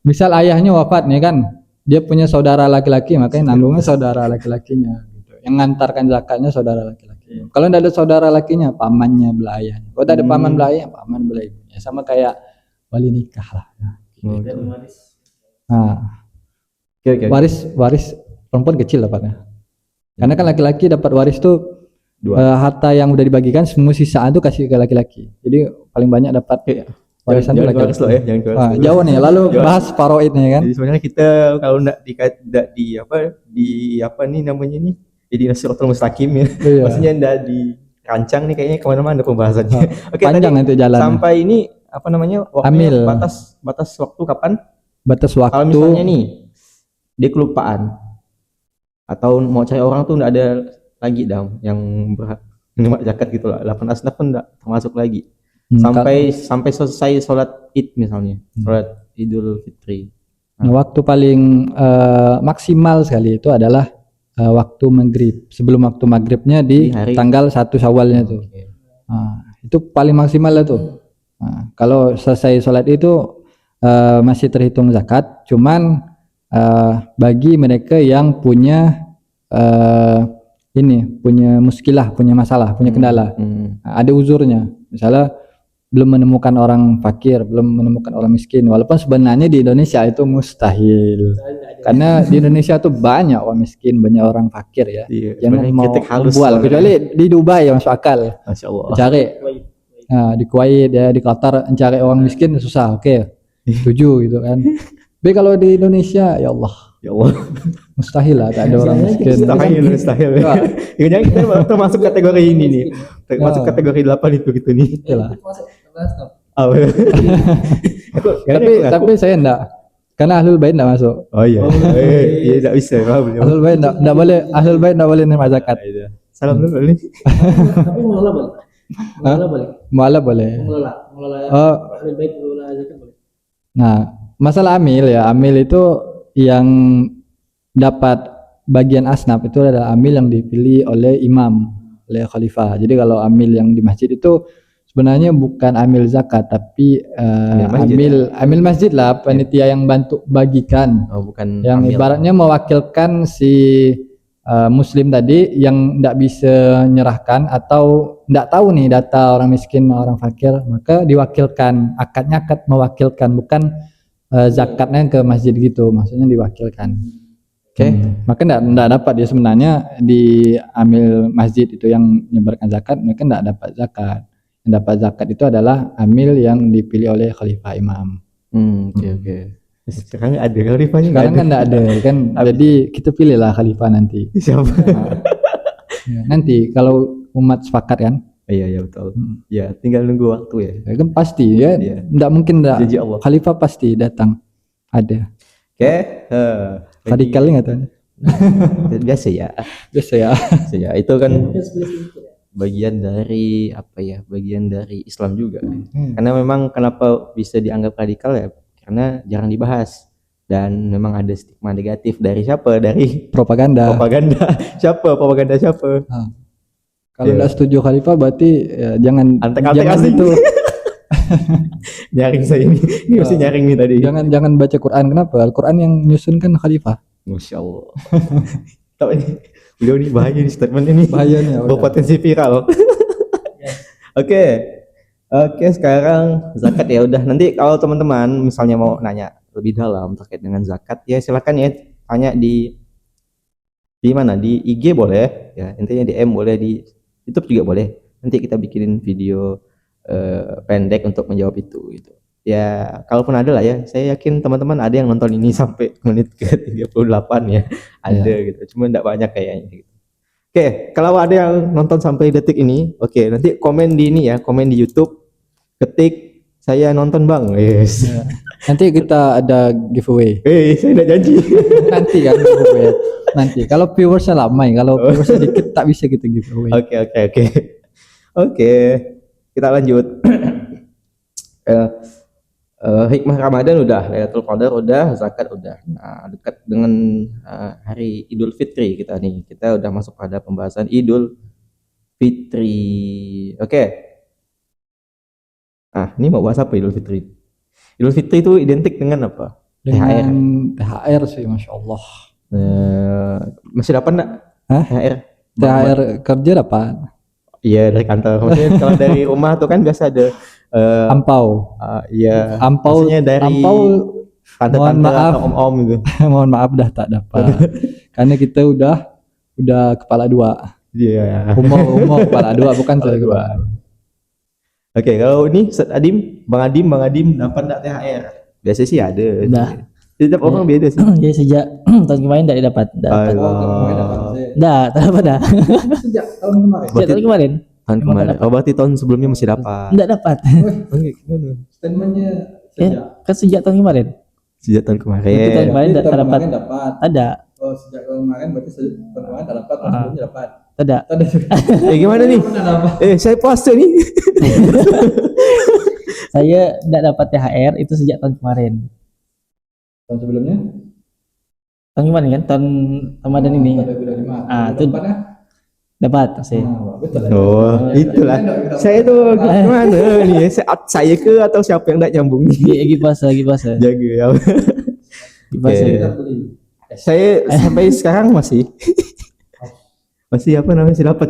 misal ayahnya wafat nih kan, dia punya saudara laki-laki, makanya nanggungnya saudara laki-lakinya gitu. Yang ngantarkan zakatnya saudara laki-laki. Kalau tidak ada saudara lakinya, pamannya belah ayahnya. Kalau tidak ada paman belah ayahnya, paman belah ibunya. Sama kayak wali nikah lah. Gitu. Nah, waris perempuan kecil dapatnya. Karena kan laki-laki dapat waris tuh harta yang udah dibagikan semua sisaan tuh kasih ke laki-laki. Jadi paling banyak dapat warisan tuh jangan laki-laki. loh ya, jangan keras. Jauh nih, lalu Jauh. bahas faraid nih kan. Jadi sebenarnya kita kalau enggak di apa nih namanya nih, jadi siratal mustaqim ya. Iya. Maksudnya enggak dirancang nih kayaknya kemana-mana pembahasannya. Oke, Panjang tadi nanti jalan. sampai ini apa namanya waktunya, Amil. batas waktu kapan? Batas waktu. Kalau misalnya nih dia kelupaan atau mau cari orang tuh enggak ada lagi dong yang berhak menerima zakat gitu lah. 8 asnaf pun enggak termasuk lagi. Sampai selesai sholat Id misalnya, sholat Idul Fitri. Nah, waktu paling maksimal sekali itu adalah waktu maghrib. Sebelum waktu maghribnya di hari tanggal 1 Syawalnya tuh. Okay. Nah, itu paling maksimal lah tuh. Nah, kalau selesai sholat itu masih terhitung zakat, cuman bagi mereka yang punya punya muskilah, punya masalah, punya kendala, ada uzurnya. Misalnya belum menemukan orang fakir, belum menemukan orang miskin. Walaupun sebenarnya di Indonesia itu mustahil. Karena di Indonesia tuh banyak orang miskin, banyak orang fakir ya. Iya, Jangan mau halus bual, kecuali di Dubai ya masuk akal. Masya Allah. Cari di Kuwait ya, di Qatar mencari orang miskin susah. Oke. Setuju gitu kan. Tapi kalau di Indonesia ya Allah, mustahil lah tak ada orang miskin. Mustahil. Jangan kita termasuk kategori ini nih. Termasuk kategori 8 itu gitu nih. Itulah. Oh. Tapi saya enggak. Karena Ahlul Bait enggak masuk. Oh iya. Iya enggak bisa. Ahlul Bait enggak boleh, Ahlul Bait enggak boleh nerima zakat. Salam dulu nih. Tapi mengelola boleh. Mengelola boleh. Mualaf boleh. Mengelola Ahlul Bait mengelola zakat boleh. Nah, masalah amil ya, amil itu yang dapat bagian asnaf itu adalah amil yang dipilih oleh imam, oleh khalifah. Jadi kalau amil yang di masjid itu sebenarnya bukan amil zakat tapi amil masjid lah, panitia yang bantu bagikan. Oh, bukan yang amil. Ibaratnya mewakilkan si muslim tadi yang tidak bisa nyerahkan atau tidak tahu nih data orang miskin, orang fakir, maka diwakilkan, akadnya akad mewakilkan, bukan zakatnya ke masjid gitu, maksudnya diwakilkan. Oke. Maka tidak dapat dia sebenarnya di amil masjid itu yang menyebarkan zakat, mereka tidak dapat zakat. Yang dapat zakat itu adalah amil yang dipilih oleh khalifah imam. Oke. Sekarang ada khalifahnya. Sekarang kan tidak ada kan. Jadi kita pilihlah khalifah nanti. Siapa? Nanti kalau umat sepakat kan. Iya betul. Ya tinggal nunggu waktu ya. Ya kan pasti ya. Tidak mungkin tidak. Khalifah pasti datang. Ada. Oke. Radikal nggak tuh? Biasa ya. Itu kan bagian dari apa ya? Bagian dari Islam juga. Karena memang kenapa bisa dianggap radikal ya? Karena jarang dibahas dan memang ada stigma negatif dari siapa? Dari propaganda. Propaganda siapa? Kalau tidak setuju khalifah berarti ya, jangan itu. Nyaring saya ini mesti nyaring nih tadi. Jangan baca Quran. Kenapa? Al-Quran yang nyusun kan khalifah. Masya Allah. Tahu ini beliau nih bahaya nih statementnya nih. Bahayanya. Berpotensi viral. Oke, sekarang zakat ya udah. Nanti kalau teman-teman misalnya mau nanya lebih dalam terkait dengan zakat ya silakan ya tanya di mana, di IG boleh ya, intinya DM boleh, di YouTube juga boleh. Nanti kita bikinin video pendek untuk menjawab itu gitu. Ya kalaupun ada lah ya, saya yakin teman-teman ada yang nonton ini sampai menit ke 38 ya, ada gitu. Cuma enggak banyak kayaknya gitu. Oke, kalau ada yang nonton sampai detik ini, oke, nanti komen di ini ya, komen di YouTube, ketik saya nonton Bang. Yes. Ya. Nanti kita ada giveaway. Saya udah janji. Nanti kan giveaway. Nanti kalau viewersnya lama ya, kalau viewersnya dikit tak bisa kita giveaway. Oke. Kita lanjut. Hikmah Ramadan udah, Lailatul Qadar udah, zakat udah. Nah, dekat dengan hari Idul Fitri kita nih. Kita udah masuk pada pembahasan Idul Fitri. Oke. Ini mau bahas apa Idul Fitri? Idul Fitri itu identik dengan apa? Dengan THR sih, Masya Allah. Masih dapat enggak? THR kerja dapat. Iya, dari kantor. Maksudnya kalau dari rumah tuh kan biasa ada ampau. Iya. Ampau dari tante-tante atau om-om gitu. Mohon maaf dah tak dapat. Karena kita udah kepala 2. Iya. Umur kepala 2 bukan Kepala kepala 2. Oke, kalau ini Ustaz Adim, Bang Adim dapat enggak THR? Biasanya sih ada. Udah. Setiap orang beda sih. Ya sejak tahun kemarin tidak dapat. Dapat. Enggak, tak dapat dah. Sejak tahun kemarin. Sejak tahun kemarin. Tahun kemarin. Oh, berarti tahun sebelumnya masih dapat. Enggak dapat. Oke, gimana? Statementnya Ya, kan sejak tahun kemarin. Sejak tahun kemarin. Berarti tahun kemarin Berarti tak tahun dapat. kemarin dapat. Ada. Oh, sejak tahun kemarin berarti tahun kemarin tak dapat, tahun sebelumnya dapat. Ada. Ada juga. Gimana nih? Saya puasa nih. Saya tidak dapat THR itu sejak tahun kemarin. Tahun sebelumnya? Tahun kemarin kan? Tahun Ramadan ini. Tahun 2005. Ah, itu Dapatnya? dapat saya. Betul. Oh, itulah. Saya tuh gimana nih? Saya ke atau siapa yang enggak nyambung nih? Lagi puasa. Jaga ya. Lagi puasa. Oke. Kita beli. Saya sampai sekarang masih apa namanya masih dapat.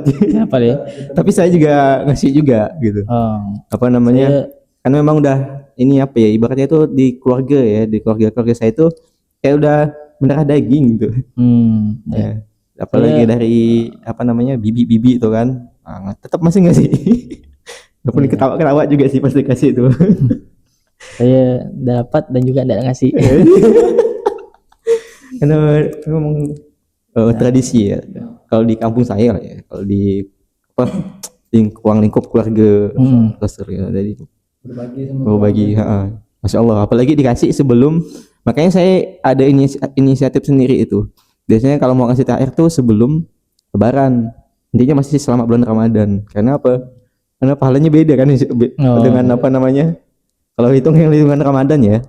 Apa ya? Tapi saya juga ngasih juga gitu. Oh. Apa namanya? Saya- Kan memang udah ini apa ya? Ibaratnya itu di keluarga ya, di keluarga saya itu kayak udah mendarah daging gitu. Ya. Ya. Apalagi dari apa namanya bibi-bibi itu kan, tetap masih ngasih. Walaupun ketawa-ketawa juga sih pasti kasih itu. Saya dapat dan juga tidak ngasih. Karena memang tradisi ya. Kalau di kampung saya lah ya, kalau di apa ruang lingkup keluarga besar ya, jadi berbagi. Masya Allah. Apalagi dikasih sebelum, makanya saya ada inisiatif sendiri itu. Biasanya kalau mau ngasih THR tuh sebelum Lebaran, intinya masih selama bulan Ramadan. Karena apa? Karena pahalanya beda kan dengan apa namanya? Kalau hitungan Ramadan ya,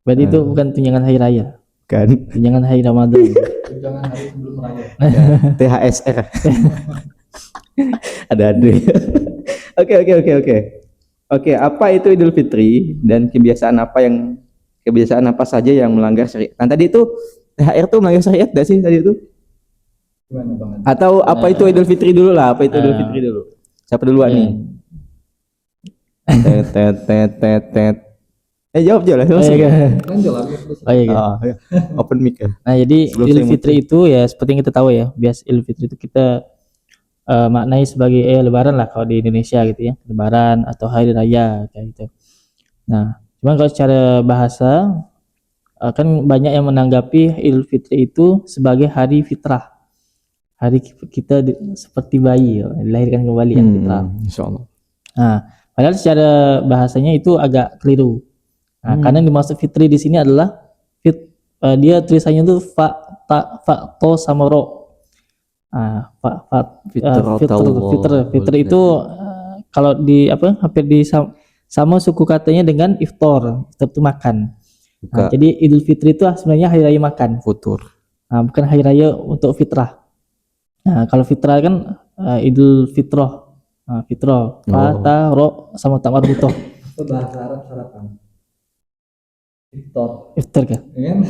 Berarti itu bukan tunjangan hari raya, kan? tunjangan hari Ramadan. Jangan hari sebelum raya. THSR. Ada. Oke, apa itu Idul Fitri dan kebiasaan apa saja yang melanggar syariat? Nah, tadi itu THR tuh melanggar syariat enggak sih tadi itu? Gimana Bang? Atau apa itu Idul Fitri dulu lah? Apa itu Idul Fitri dulu? Siapa duluan nih? Tet. Jawab lah langsung. Lanjut lah. Oh iya. Ya. Open mic ya. Nah, jadi Sebelum Idul saya Fitri itu ya seperti yang kita tahu ya, biasa Idul Fitri itu kita maknai sebagai Lebaran lah kalau di Indonesia gitu ya, Lebaran atau hari raya kayak gitu. Nah, cuman kalau secara bahasa kan banyak yang menanggapi Idul Fitri itu sebagai hari fitrah, hari kita seperti bayi dilahirkan kembali yang fitrah. Insyaallah. Nah, padahal secara bahasanya itu agak keliru. Nah, karena yang dimaksud fitri di sini adalah dia tulisannya itu to sama ro. Fitr itu kalau di hampir di sama suku katanya dengan iftar itu makan. Nah, jadi Idul Fitri itu sebenarnya hari raya makan. Futur. Nah, bukan hari raya untuk fitrah. Nah, kalau fitrah kan Idul Fitrah. Nah, fitrah, ta ro sama ta marbutoh. Itu bahasa Arab sarapan. Iftar kan? Iya kan?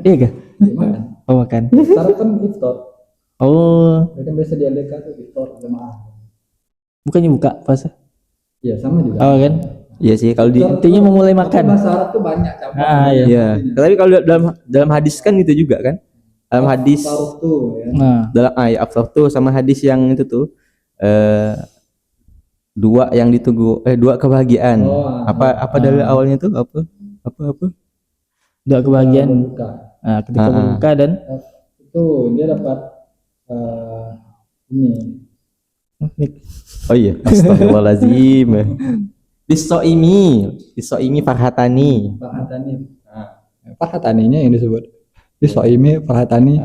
Iya kan? Makan. Oh, makan. Sarapan iftar. Oh, Itu kan biasa di LDK tuh iftar jemaah. bukannya buka puasa? Iya, sama juga. Oh kan? Iya sih kalau di Intinya memulai Tapi makan. bahasa Arab tuh banyak cabang. Ah, iya. Iya. Tapi kalau dalam hadis kan gitu juga kan? Dalam hadis Iftar tuh ya. Nah, dalam after tuh sama hadis yang itu tuh dua yang ditunggu dua kebahagiaan. Apa dalil awalnya tuh apa? doa kebahagiaan. Berbuka. Nah, ketika berbuka dan Itu dia dapat ini. Oh iya, astagfirullahaladzim. Disoimi farhatani. Farhatani. Farhataninya yang disebut. Disoimi farhatani.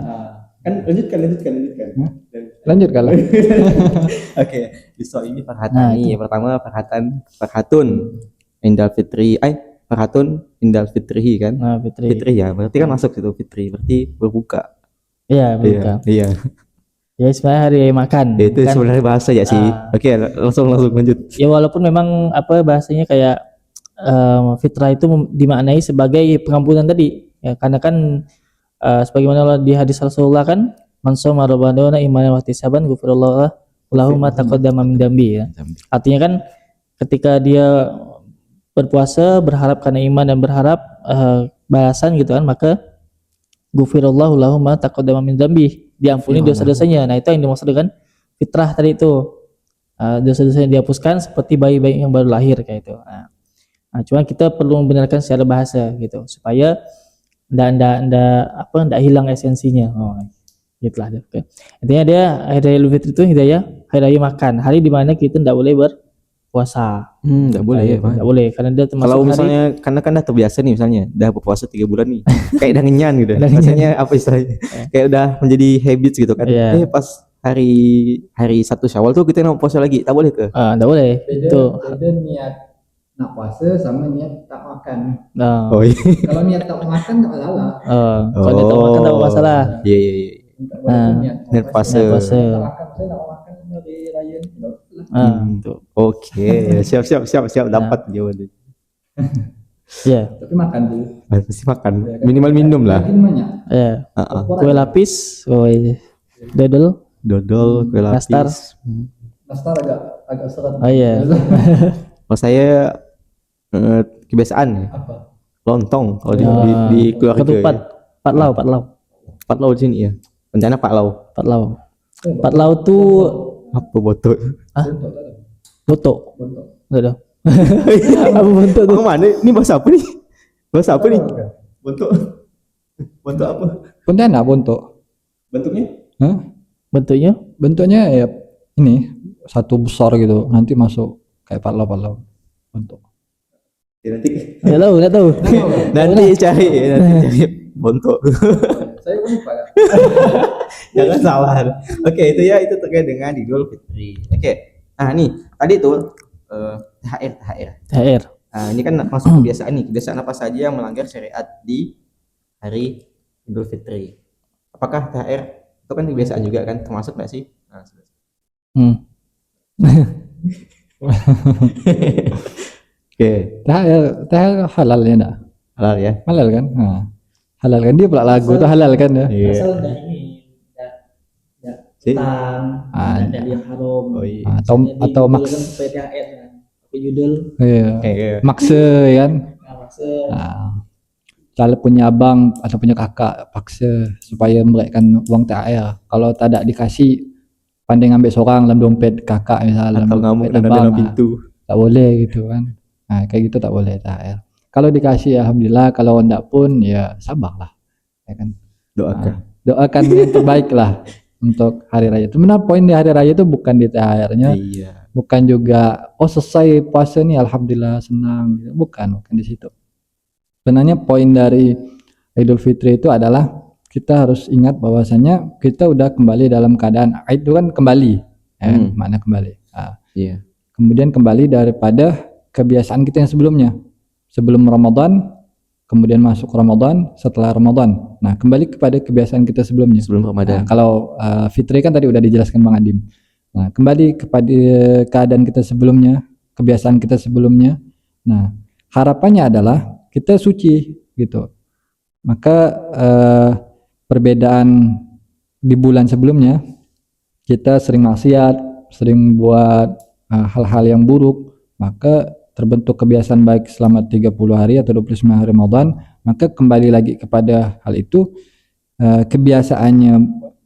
Kan lanjutkan. Lanjut kalau. Oke, disoimi farhatani. Pertama farhatun indal fitri. Farhatun indal fitrihi kan? fitri. Fitri ya, berarti kan masuk situ fitri, berarti berbuka. Iya, berbuka. Iya. Ya sebenarnya hari makan. Itu kan? sebenarnya bahasa ya sih. Oke, langsung lanjut. Ya walaupun memang bahasanya kayak fitrah itu dimaknai sebagai pengampunan tadi. Ya karena kan sebagaimana di hadis Rasulullah kan, man shoma ramadhana imanan wa ihtisaban ghufirallahu lahu ma taqaddama min dambi ya. Artinya kan ketika dia berpuasa berharap karena iman dan berharap balasan gitu kan, maka ghufirallahu lahu ma taqaddama min dambi, diampuni dosa-dosanya. Nah, itu yang dimaksud dengan fitrah tadi itu, dosa-dosa yang dihapuskan seperti bayi-bayi yang baru lahir kayak itu. Cuma kita perlu membenarkan secara bahasa gitu supaya ndak hilang esensinya. Gitulah. Oke. Intinya dia hari raya Idul Fitri itu hari raya makan, hari di mana kita ndak boleh berpuasa. Nggak boleh ya, Pak. Ndak boleh karena dia termasuk Kalau hari misalnya karena kan udah terbiasa nih, misalnya udah berpuasa 3 bulan nih, kayak udah ngenyan gitu. Udah ngenyan. Rasanya apa istilahnya? Kayak udah menjadi habit gitu kan. Iya. Pas hari 1 Syawal tuh kita mau puasa lagi, tak boleh ke? ndak boleh. Itu. beda niat nak puasa sama niat tak makan. Nah. Oh iya. Kalau niat tak makan tak masalah. Kalau dia tak makan tak masalah. Iya iya iya. Tak boleh niat puasa. Tak makan, saya nak makan hari raya ni. Tuh. Oke, siap dapat jawabannya. Ya. Tapi makan dulu. Pasti makan, minimal minum lah. Makin banyak. Ya. Kue lapis, dodol, Dodol, kue nastar. lapis. Nastar agak seret. Oh iya. Kalau saya kebiasaan Apa? lontong kalau di keluarga. Ketupat, ya. Pat lau di sini ya. Rencana Pak Lau. Pat lau tuh Apa botol? boto. Bontok. Enggak ada. Apa boto tuh? Oh, mana? Ini bahasa apa nih? Bahasa apa nih? Bentuk. Bentuk apa? Pontianak bontok. Bentuknya? Hah? Bentuknya? Bentuknya ya ini satu besar gitu. Nanti masuk kayak palau bontok. Ya, nanti Enggak tahu. nanti cari bentuk. Saya lupa ya. Jangan salah. Oke, itu terkait dengan Idul Fitri. Oke. Nah, nih tadi tuh THR. Nah, ini kan masuk kebiasaan nih. Kebiasaan apa saja yang melanggar syariat di hari Idul Fitri? Apakah THR itu kan kebiasaan juga kan, termasuk nggak sih? Nah, Oke, THR halal ya enggak? halal ya. Halal kan? Nah, halal kan dia pula lagu tuh halal kan ya? Iya. Asal enggak ini tang, ada yang haram. Oh iya. Atau maks PTHR kan. Pakai judul. iya. Iya. Maksa kan? Maksud Kalau punya abang atau punya kakak paksa supaya memberikan uang THR. Kalau tak ada dikasih pandai ngambil seorang dalam dompet kakak misalnya, Atau ngamuk dan dalam pintu. tak boleh gitu kan. Nah, kayak gitu tak boleh THR. Kalau dikasih alhamdulillah, kalau enggak pun ya sabarlah. Ya kan? Doakan. Doakan yang terbaik lah untuk hari raya. Sebenarnya poin di hari raya itu bukan di THR-nya, Iya. bukan juga selesai puasa nih alhamdulillah senang, bukan di situ. Sebenarnya poin dari Idul Fitri itu adalah kita harus ingat bahwasanya kita udah kembali dalam keadaan itu kan kembali, makna kembali. Iya. Kemudian kembali daripada kebiasaan kita yang sebelumnya, sebelum Ramadan, kemudian masuk Ramadan, setelah Ramadan. Nah, kembali kepada kebiasaan kita sebelumnya. Sebelum Ramadan. Nah, kalau Fitri kan tadi udah dijelaskan Bang Adim. Nah, kembali kepada keadaan kita sebelumnya, kebiasaan kita sebelumnya. Nah, harapannya adalah kita suci gitu. Maka perbedaan di bulan sebelumnya kita sering maksiat, sering buat hal-hal yang buruk, maka terbentuk kebiasaan baik selama 30 hari atau 29 hari Ramadan, maka kembali lagi kepada hal itu, kebiasaannya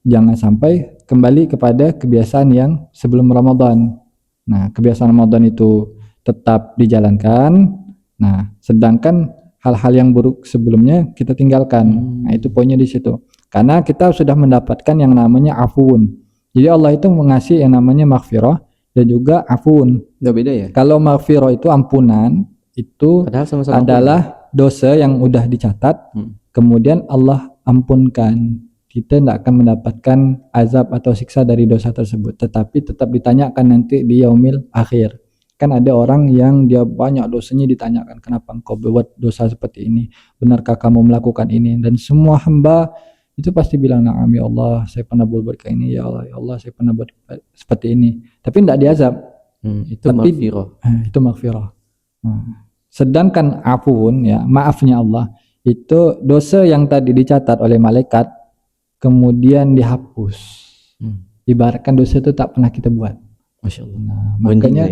jangan sampai kembali kepada kebiasaan yang sebelum Ramadan. Nah, kebiasaan Ramadan itu tetap dijalankan, nah sedangkan hal-hal yang buruk sebelumnya kita tinggalkan. Nah, itu poinnya di situ. Karena kita sudah mendapatkan yang namanya afun. Jadi Allah itu mengasih yang namanya maghfirah dan juga afun. Nggak beda ya? Kalau maghfirah itu ampunan, itu Padahal sama-sama adalah dosa yang udah dicatat, kemudian Allah ampunkan. Kita tidak akan mendapatkan azab atau siksa dari dosa tersebut, tetapi tetap ditanyakan nanti di yaumil akhir. Kan ada orang yang dia banyak dosanya, ditanyakan kenapa engkau berbuat dosa seperti ini, benarkah kamu melakukan ini, dan semua hamba itu pasti bilang na'am ya Allah, saya pernah berbuat kayak ini, ya Allah saya pernah buat seperti ini, tapi tidak diazab. Itu maghfirah. Itu maghfirah. Sedangkan afun, ya maafnya Allah, itu dosa yang tadi dicatat oleh malaikat kemudian dihapus. Ibaratkan dosa itu tak pernah kita buat. Masya Allah. Nah, makanya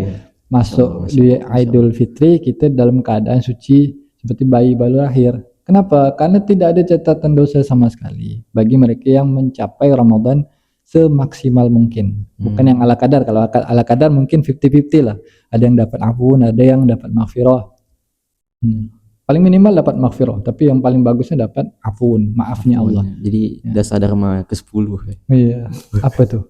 masuk di Idul Fitri kita dalam keadaan suci seperti bayi baru lahir. Kenapa? Karena tidak ada catatan dosa sama sekali bagi mereka yang mencapai Ramadan semaksimal mungkin. Bukan yang ala kadar. Kalau ala kadar mungkin 50-50 lah. Ada yang dapat afun, ada yang dapat maghfirah. Paling minimal dapat maghfirah, tapi yang paling bagusnya dapat afun, maafnya Allah. Jadi dasar dharma ke-10 ya. Iya. Apa tuh?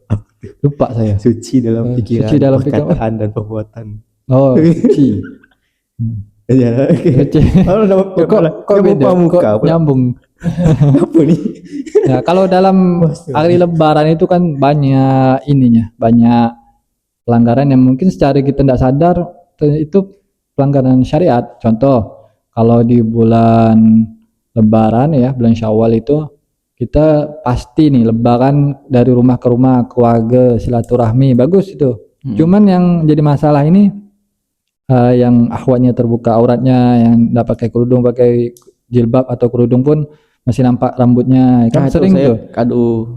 Lupa saya. Suci dalam pikiran, suci dalam pikiran. perkataan dan perbuatan. Oh, suci. Ya, oke. Suci. Kok beda? Kok nyambung? Apa nih? Ya, kalau dalam hari Lebaran itu kan banyak ininya, banyak pelanggaran yang mungkin secara kita tidak sadar itu pelanggaran syariat. Contoh, kalau di bulan Lebaran ya, bulan Syawal itu kita pasti nih Lebaran dari rumah ke rumah, keluarga, silaturahmi, bagus itu. Cuman yang jadi masalah ini yang akhwatnya terbuka auratnya, yang tidak pakai kerudung, pakai jilbab atau kerudung pun masih nampak rambutnya, kan sering tuh.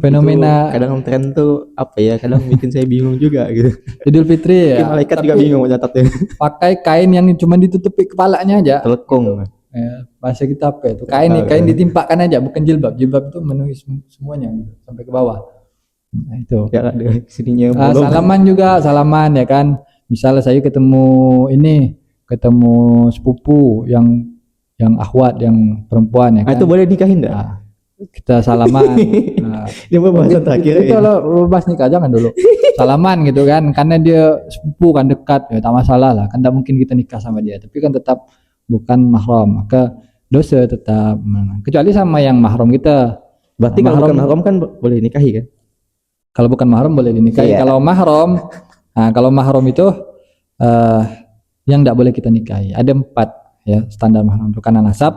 Fenomena kadang tren tuh apa ya, kadang bikin saya bingung juga gitu. Idul Fitri ya. Malaikat juga bingung nyatatnya. Pakai kain yang cuma ditutupi kepalanya aja. Telekung. Ya, bahasa kita apa itu? Kain ditimpakan aja, bukan jilbab. Jilbab itu menuhi semuanya gitu, sampai ke bawah. Nah, itu. Ya ada sininya salaman juga, salaman ya kan. Misalnya saya ketemu sepupu yang akhwat, yang perempuan ya kan. Itu boleh nikahin enggak? Nah, kita salaman. Ini pembahasan terakhir. Itu kalau bahas nikah jangan dulu. Salaman gitu kan, karena dia sepupu kan, dekat, ya tak masalah lah. Kan tidak mungkin kita nikah sama dia, tapi kan tetap bukan mahram, maka dosa tetap. Kecuali sama yang mahram kita. Berarti kalau bukan mahram kan boleh nikahi kan? Kalau bukan mahram boleh dinikahi. Kalau mahram itu yang tidak boleh kita nikahi. Ada 4 ya standar mahram itu, karena nasab,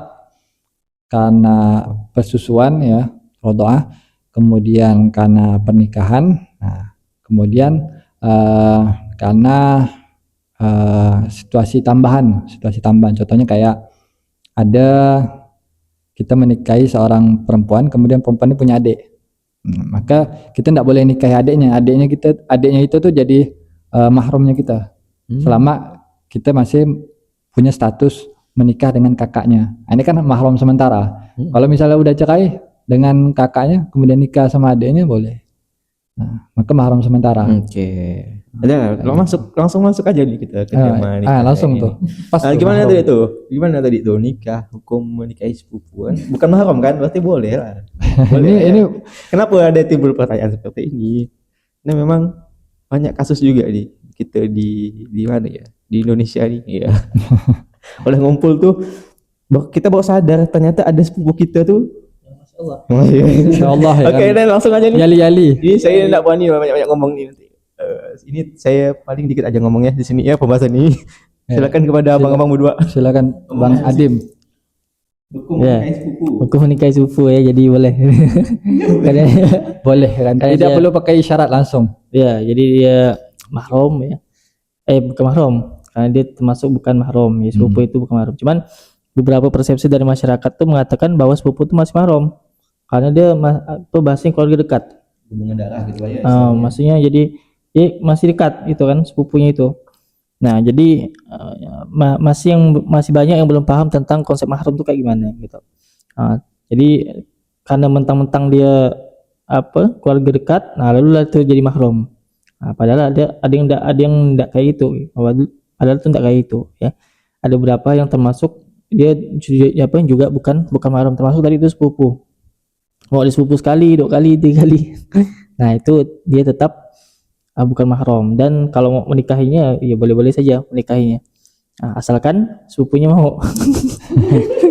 karena persusuan ya, rodoah, kemudian karena pernikahan, kemudian karena situasi tambahan. Contohnya kayak ada kita menikahi seorang perempuan, kemudian perempuan ini punya adik, maka kita tidak boleh nikahi adiknya itu tuh jadi mahramnya kita selama kita masih punya status menikah dengan kakaknya. Ini kan mahram sementara. Kalau misalnya udah cerai dengan kakaknya kemudian nikah sama adiknya boleh. Maka mahram sementara. Oke. Ada langsung masuk aja nih kita ke tema nikah. Langsung tuh. Pas gimana tadi itu? Gimana tadi itu nikah, hukum menikahi sepupuan? Bukan mahram kan? Berarti boleh lah. Boleh. ini kenapa ada timbul pertanyaan seperti ini? Nah, memang banyak kasus juga nih kita di mana ya? Di Indonesia nih ya. Oleh ngumpul tuh kita baru sadar ternyata ada sepupu kita tuh. Masyaallah. Oke, dan langsung aja nih. Yali. Ini saya enggak berani banyak ngomong nih nanti. Ini saya paling dikit aja ngomongnya di sini ya pembahasan ini. Silakan kepada abang-abang berdua. Silakan Bang Adim. Hukum menikahi sepupu ya, jadi boleh. Boleh kan. Tidak perlu pakai syarat langsung. Ya, jadi dia mahram ya. Bukan mahram, karena dia termasuk bukan mahram ya, sepupu itu bukan mahram. Cuman beberapa persepsi dari masyarakat tuh mengatakan bahwa sepupu itu masih mahram karena dia bahasanya keluarga dekat, hubungan darah gitu ya. Maksudnya jadi masih dekat itu kan sepupunya itu. Nah, jadi masih banyak yang belum paham tentang konsep mahram itu kayak gimana gitu. Jadi karena mentang-mentang dia keluarga dekat, lalu lah itu jadi mahram. Padahal ada yang enggak kayak itu. Padahal itu enggak kayak itu ya. Ada beberapa yang termasuk dia juga bukan mahram, termasuk tadi itu sepupu. Mau ada sepupu sekali, 2 kali, 3 kali. Nah, itu dia tetap bukan mahram, dan kalau mau menikahinya ya boleh-boleh saja menikahinya. Asalkan sepupunya mau.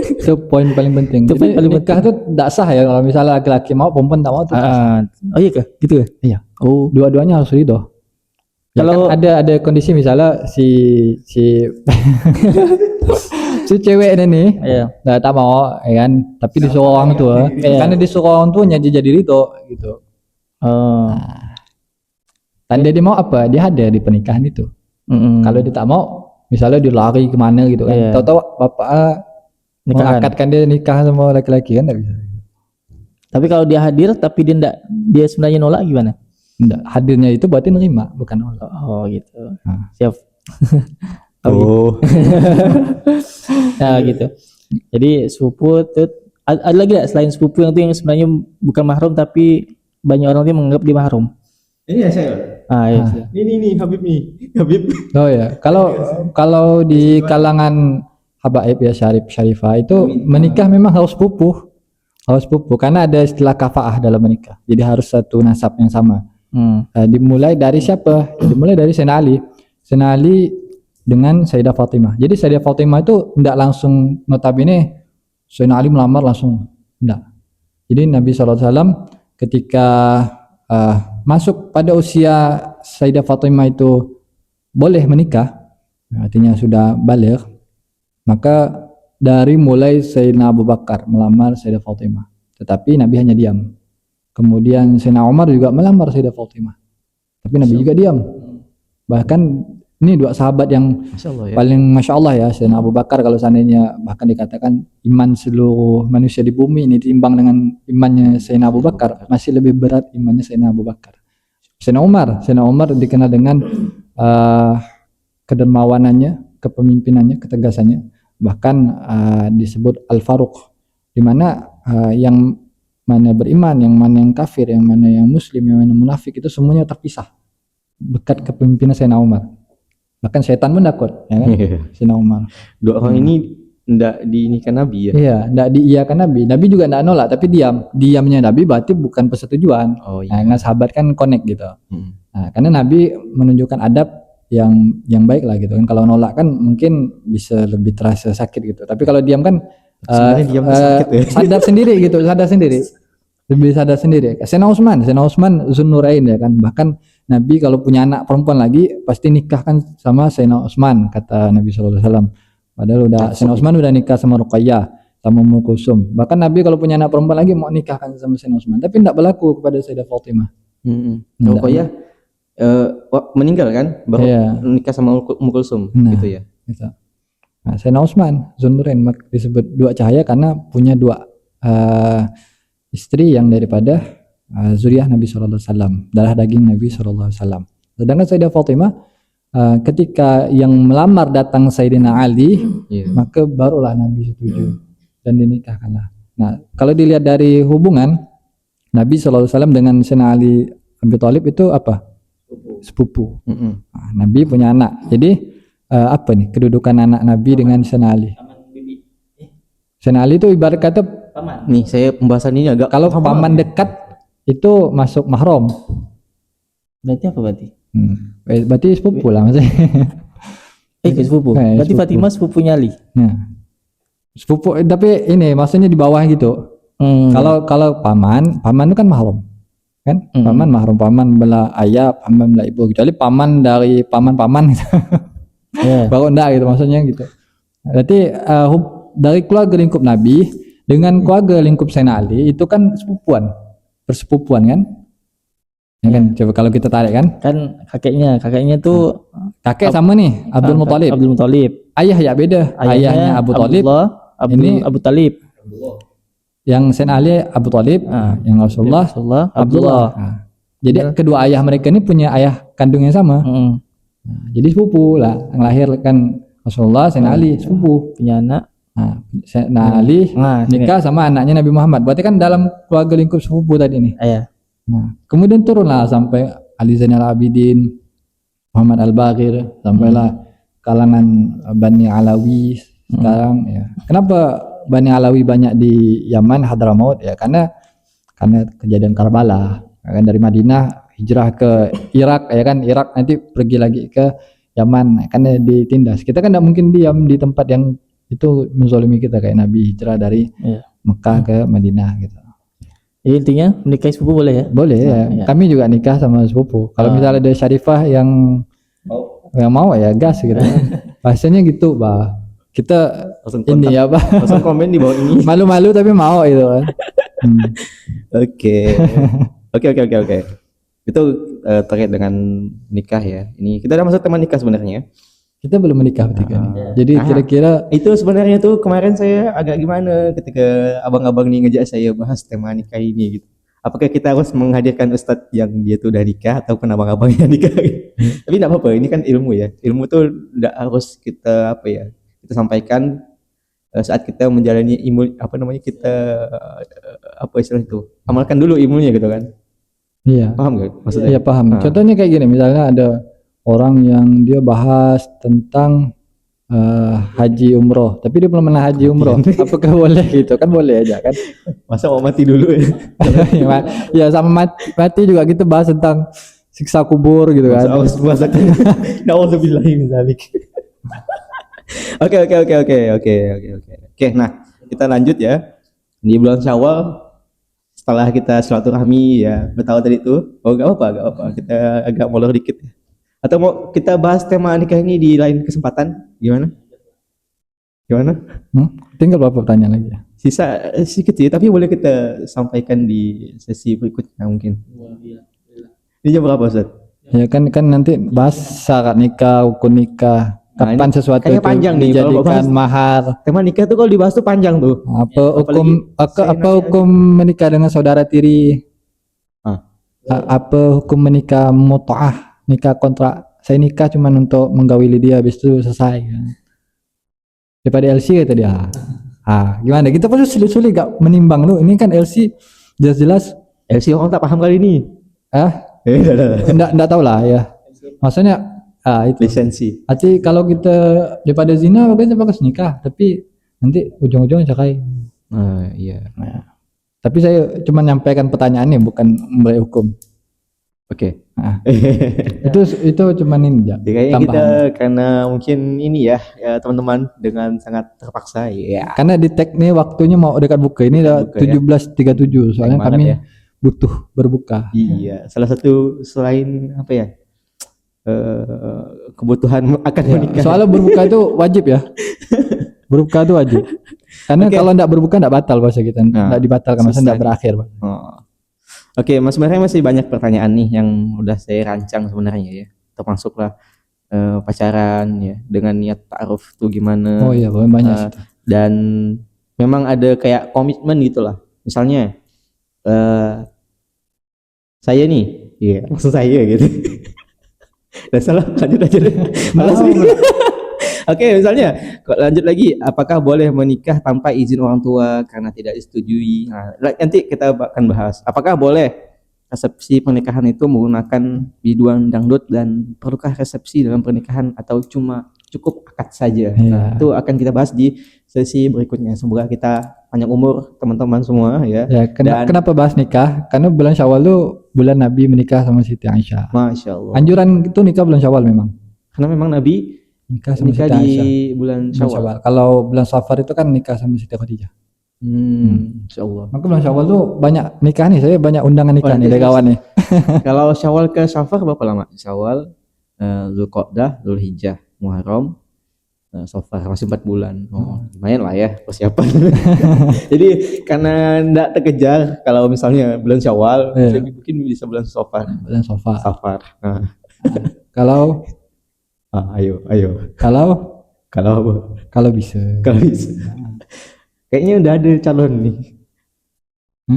Itu poin paling penting. Jadi nikah itu tidak sah ya kalau misalnya laki-laki mau, perempuan tak mau tuh. Oh iya kah? Gitu ya? Iya. Oh, dua-duanya harus ridho. Kalau kan ada kondisi misalnya si cewek ini nih, nggak tak mau, ya kan? Tapi disuruh orang tua, karena disuruh orang tuanya jadi ridho gitu. Tanda dia mau apa? Dia ada di pernikahan itu. Kalau dia tak mau, misalnya dia lari kemana gitu kan, tahu-tahu bapak mengakadkan dia nikah sama laki-laki kan, nggak bisa. Tapi kalau dia hadir tapi dia sebenarnya nolak gimana? Enggak, hadirnya itu berarti nerima, bukan nolak. Oh gitu. Siap. Nah gitu. Jadi sepupu itu ada lagi nggak selain sepupu yang sebenarnya bukan mahram tapi banyak orang yang menganggap dia mahram. Ini ya saya. Iya. Ini Habib nih. Habib. Oh ya, kalau di kalangan habaib ya syarifah itu menikah memang harus pupuh. Harus pupuh karena ada istilah kafaah dalam menikah. Jadi harus satu nasab yang sama. Dimulai dari siapa? Dimulai dari Sayyidina Ali. Sayyidina Ali dengan Sayyidah Fatimah. Jadi Sayyidah Fatimah itu tidak langsung, notabene Sayyidina Ali melamar langsung, tidak. Jadi Nabi SAW ketika masuk pada usia Sayyidah Fatimah itu boleh menikah, artinya sudah baligh, maka dari mulai Sayyidina Abu Bakar melamar Sayyidah Fatimah, tetapi Nabi hanya diam. Kemudian Sayyidina Umar juga melamar Sayyidah Fatimah, tapi Nabi juga diam. Bahkan ini dua sahabat yang Masya Allah ya. paling Masya Allah ya, Sayyidina Abu Bakar kalau seandainya bahkan dikatakan iman seluruh manusia di bumi ini ditimbang dengan imannya Sayyidina Abu Bakar, masih lebih berat imannya Sayyidina Abu Bakar. Sayyidina Umar dikenal dengan kedermawanannya, kepemimpinannya, ketegasannya, bahkan disebut Al-Faruq, di mana yang mana beriman, yang mana yang kafir, yang mana yang muslim, yang mana munafik itu semuanya terpisah berkat kepemimpinan Sayyidina Umar. Bahkan setan pun takut, ya kan? Sayyidina Umar. Dua orang ini ndak dinikah Nabi ya. Iya, ndak diiyakan Nabi. Nabi juga ndak nolak, tapi diamnya Nabi berarti bukan persetujuan. Oh iya. Nah, dengan sahabat kan connect gitu. Hmm. Nah, karena Nabi menunjukkan adab yang baik lah gitu kan. Kalau nolak kan mungkin bisa lebih terasa sakit gitu. Tapi kalau diam kan Sebenarnya diam tuh sakit ya. sadar sendiri gitu, sadar sendiri. Lebih sadar sendiri. Sayyidina Utsman Zunnurain ya kan. Bahkan Nabi kalau punya anak perempuan lagi pasti nikahkan sama Sayyidina Utsman, kata Nabi SAW. Padahal Sayyidina Utsman udah nikah sama Ruqayyah, sama Ummu Kulsum. Bahkan Nabi kalau punya anak perempuan lagi mau nikahkan sama Sayyidina Utsman, tapi tidak berlaku kepada Sayyidah Fatimah. Ruqayyah meninggal kan, baru Iya. nikah sama Ummu Kulsum gitu ya. Gitu. Nah, Sayyidina Utsman Zunnurain disebut dua cahaya karena punya dua istri yang daripada zuriyah Nabi SAW, darah daging Nabi SAW. Sedangkan Sayyidah Fatimah ketika yang melamar datang Sayyidina Ali, maka barulah Nabi setuju dan dinikahkanlah. Nah, kalau dilihat dari hubungan Nabi SAW dengan Sayyidina Ali Abi Thalib itu apa? Sepupu. Nah, Nabi punya anak. Jadi apa nih kedudukan anak Nabi dengan Sayyidina Ali? Sayyidina Ali itu ibarat kata Paman. Nih saya pembahasan ini agak kalau paman dekat itu masuk mahram. Berarti apa berarti? Berarti sepupu lah maksudnya. Sepupu. Berarti sepupu. Fatimah sepupunya Ali. Nah, sepupu tapi ini maksudnya di bawah gitu. Kalau paman itu kan mahram. Kan? Paman mahram, paman bela ayah, paman bela ibu. Kecuali paman dari paman gitu. Baru enggak gitu maksudnya gitu. Berarti dari keluarga lingkup Nabi dengan keluarga lingkup Sayyidina Ali itu kan persepupuan kan? Ya kan? Coba kalau kita tarik kan? Kan kakeknya tuh Kakek sama nih Abdul Muthalib. Ayah ya beda. Ayahnya Abu Thalib. Abu Talib. Yang Sayyidina Ali Abu Thalib, yang Rasulullah Abdullah. Nah, jadi kedua ayah mereka ini punya ayah kandung yang sama. Nah, jadi sepupu lah. Yang lahir kan Rasulullah, Sayyidina Ali sepupu. Punya anak. Nah, Sayyidina Ali nikah sama anaknya Nabi Muhammad. Berarti kan dalam keluarga lingkup sepupu tadi nih. Iya. Nah, kemudian turunlah sampai Ali Zainal Abidin, Muhammad Al-Baqir, sampailah kalangan Bani Alawi sekarang ya. Kenapa Bani Alawi banyak di Yaman, Hadramaut ya karena kejadian Karbala. Kan dari Madinah hijrah ke Irak ya kan, Irak nanti pergi lagi ke Yaman karena ditindas. Kita kan tidak mungkin diam di tempat yang itu menzalimi kita kayak Nabi hijrah dari Mekah ke Madinah gitu. Jadi intinya menikahi sepupu boleh ya? Boleh ya. Kami juga nikah sama sepupu. Kalau misalnya ada syarifah yang mau ya gas gitu. Bahasanya gitu, Bah. Kita langsung ini ya, Bah. Langsung komen di bawah ini. Malu-malu tapi mau gitu kan. Oke. Itu terkait dengan nikah ya. Ini kita udah masuk tema nikah sebenarnya. Kita belum menikah bertiga nih. Jadi kira-kira itu sebenarnya tuh kemarin saya agak gimana ketika abang-abang nih ngejak saya bahas tema nikah ini gitu. Apakah kita harus menghadirkan ustadz yang dia tuh udah nikah ataupun abang-abang yang nikah? Tapi enggak apa-apa, ini kan ilmu ya. Ilmu tuh enggak harus kita kita sampaikan saat kita menjalani ilmu kita apa istilah itu? Amalkan dulu ilmunya gitu kan. Iya. Paham gak maksudnya? Iya paham. Ah. Contohnya kayak gini, misalnya ada orang yang dia bahas tentang haji umroh, tapi dia belum pernah haji umroh. Apakah boleh gitu? Kan boleh aja kan? Masa mau mati dulu ya? Ya sama mati juga gitu, bahas tentang siksa kubur gitu kan. Masa nauzubillahi min dzalik. Oke. Nah, kita lanjut ya. Di bulan Syawal setelah kita silaturahmi ya, bertahu tadi itu. Oh, gak apa. Kita agak molor dikit ya. Atau mau kita bahas tema nikah ini di lain kesempatan? Gimana? Tinggal beberapa pertanyaan lagi ya. Sisa sedikit sih, tapi boleh kita sampaikan di sesi berikutnya mungkin. Ini jam berapa, Ustaz? Ya kan nanti bahas syarat nikah, hukum nikah, Nah, kapan ini sesuatu kayaknya itu panjang nih kalau dijadikan bahas. mahar. Tema nikah tuh kalau dibahas tuh panjang tuh. Apa apalagi apa hukum menikah dengan saudara tiri? Ah. Apa hukum menikah mut'ah, nikah kontrak? Saya nikah cuma untuk menggawili dia, habis itu selesai. Daripada LC kata dia. Gimana? Kita pasti sulit-sulit gak menimbang lu. Ini kan LC jelas-jelas. LC orang tak paham kali ini. Enggak tahu lah ya. Maksudnya itu. Lisensi. Arti kalau kita daripada zina kita bagus nikah, tapi nanti ujung-ujungnya cerai. Iya. Nah, tapi saya cuma nyampaikan pertanyaannya, bukan memberi hukum. Oke. Itu cuma ini ya. Kayaknya kita karena mungkin ini ya teman-teman dengan sangat terpaksa ya. Karena di tag nih waktunya mau dekat buka ini udah 17.37, soalnya kami butuh berbuka. Iya, salah satu selain apa ya? Kebutuhan akan menikah. Soalnya berbuka itu wajib ya. Berbuka itu wajib. Karena kalau enggak berbuka enggak batal puasa kita. Enggak dibatalkan, maksudnya enggak berakhir. Oke, Mas, sebenarnya masih banyak pertanyaan nih yang udah saya rancang sebenarnya ya. Termasuklah pacaran ya, dengan niat ta'aruf tuh gimana. Oh iya, banyak. Dan memang ada kayak komitmen gitulah. Misalnya saya nih, maksud saya gitu. Dan salah, lanjut aja deh. Oke, misalnya lanjut lagi, apakah boleh menikah tanpa izin orang tua karena tidak disetujui? Nah, nanti kita akan bahas. Apakah boleh resepsi pernikahan itu menggunakan biduan dangdut dan perlukah resepsi dalam pernikahan atau cuma cukup akad saja? Nah, itu akan kita bahas di sesi berikutnya. Semoga kita panjang umur teman-teman semua ya. Kenapa bahas nikah? Karena bulan Syawal itu bulan Nabi menikah sama Siti Aisyah. Masya Allah. Anjuran itu nikah bulan Syawal memang. Karena memang Nabi nikah sama Siti di Aisyah bulan Syawal. Kalau bulan Safar itu kan nikah sama Siti Khadijah. Insya Allah. Maka bulan Syawal tuh banyak nikah nih. Saya banyak undangan nikah nih dari kawan nih. Kalau Syawal ke Safar berapa lama? Syawal, Zulqa'dah, Zulhijjah, Muharram, Safar, masih 4 bulan. Lumayan lah ya persiapan. Jadi karena enggak terkejar kalau misalnya bulan Syawal, mungkin bisa bulan Safar. Bulan Safar. Nah. Kalau ayo. Kalau bisa. Kayaknya udah ada calon nih.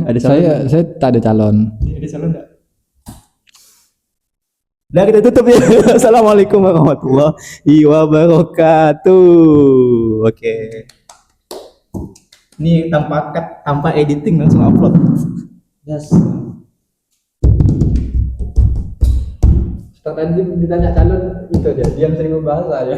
Ada calon? Saya tak ada calon. Ada calon enggak? Udah, kita tutup ya. Assalamualaikum warahmatullahi wabarakatuh. Oke. Ini tanpa editing langsung upload. Yes. Setelah ditanya calon itu aja, diam sering membahas aja.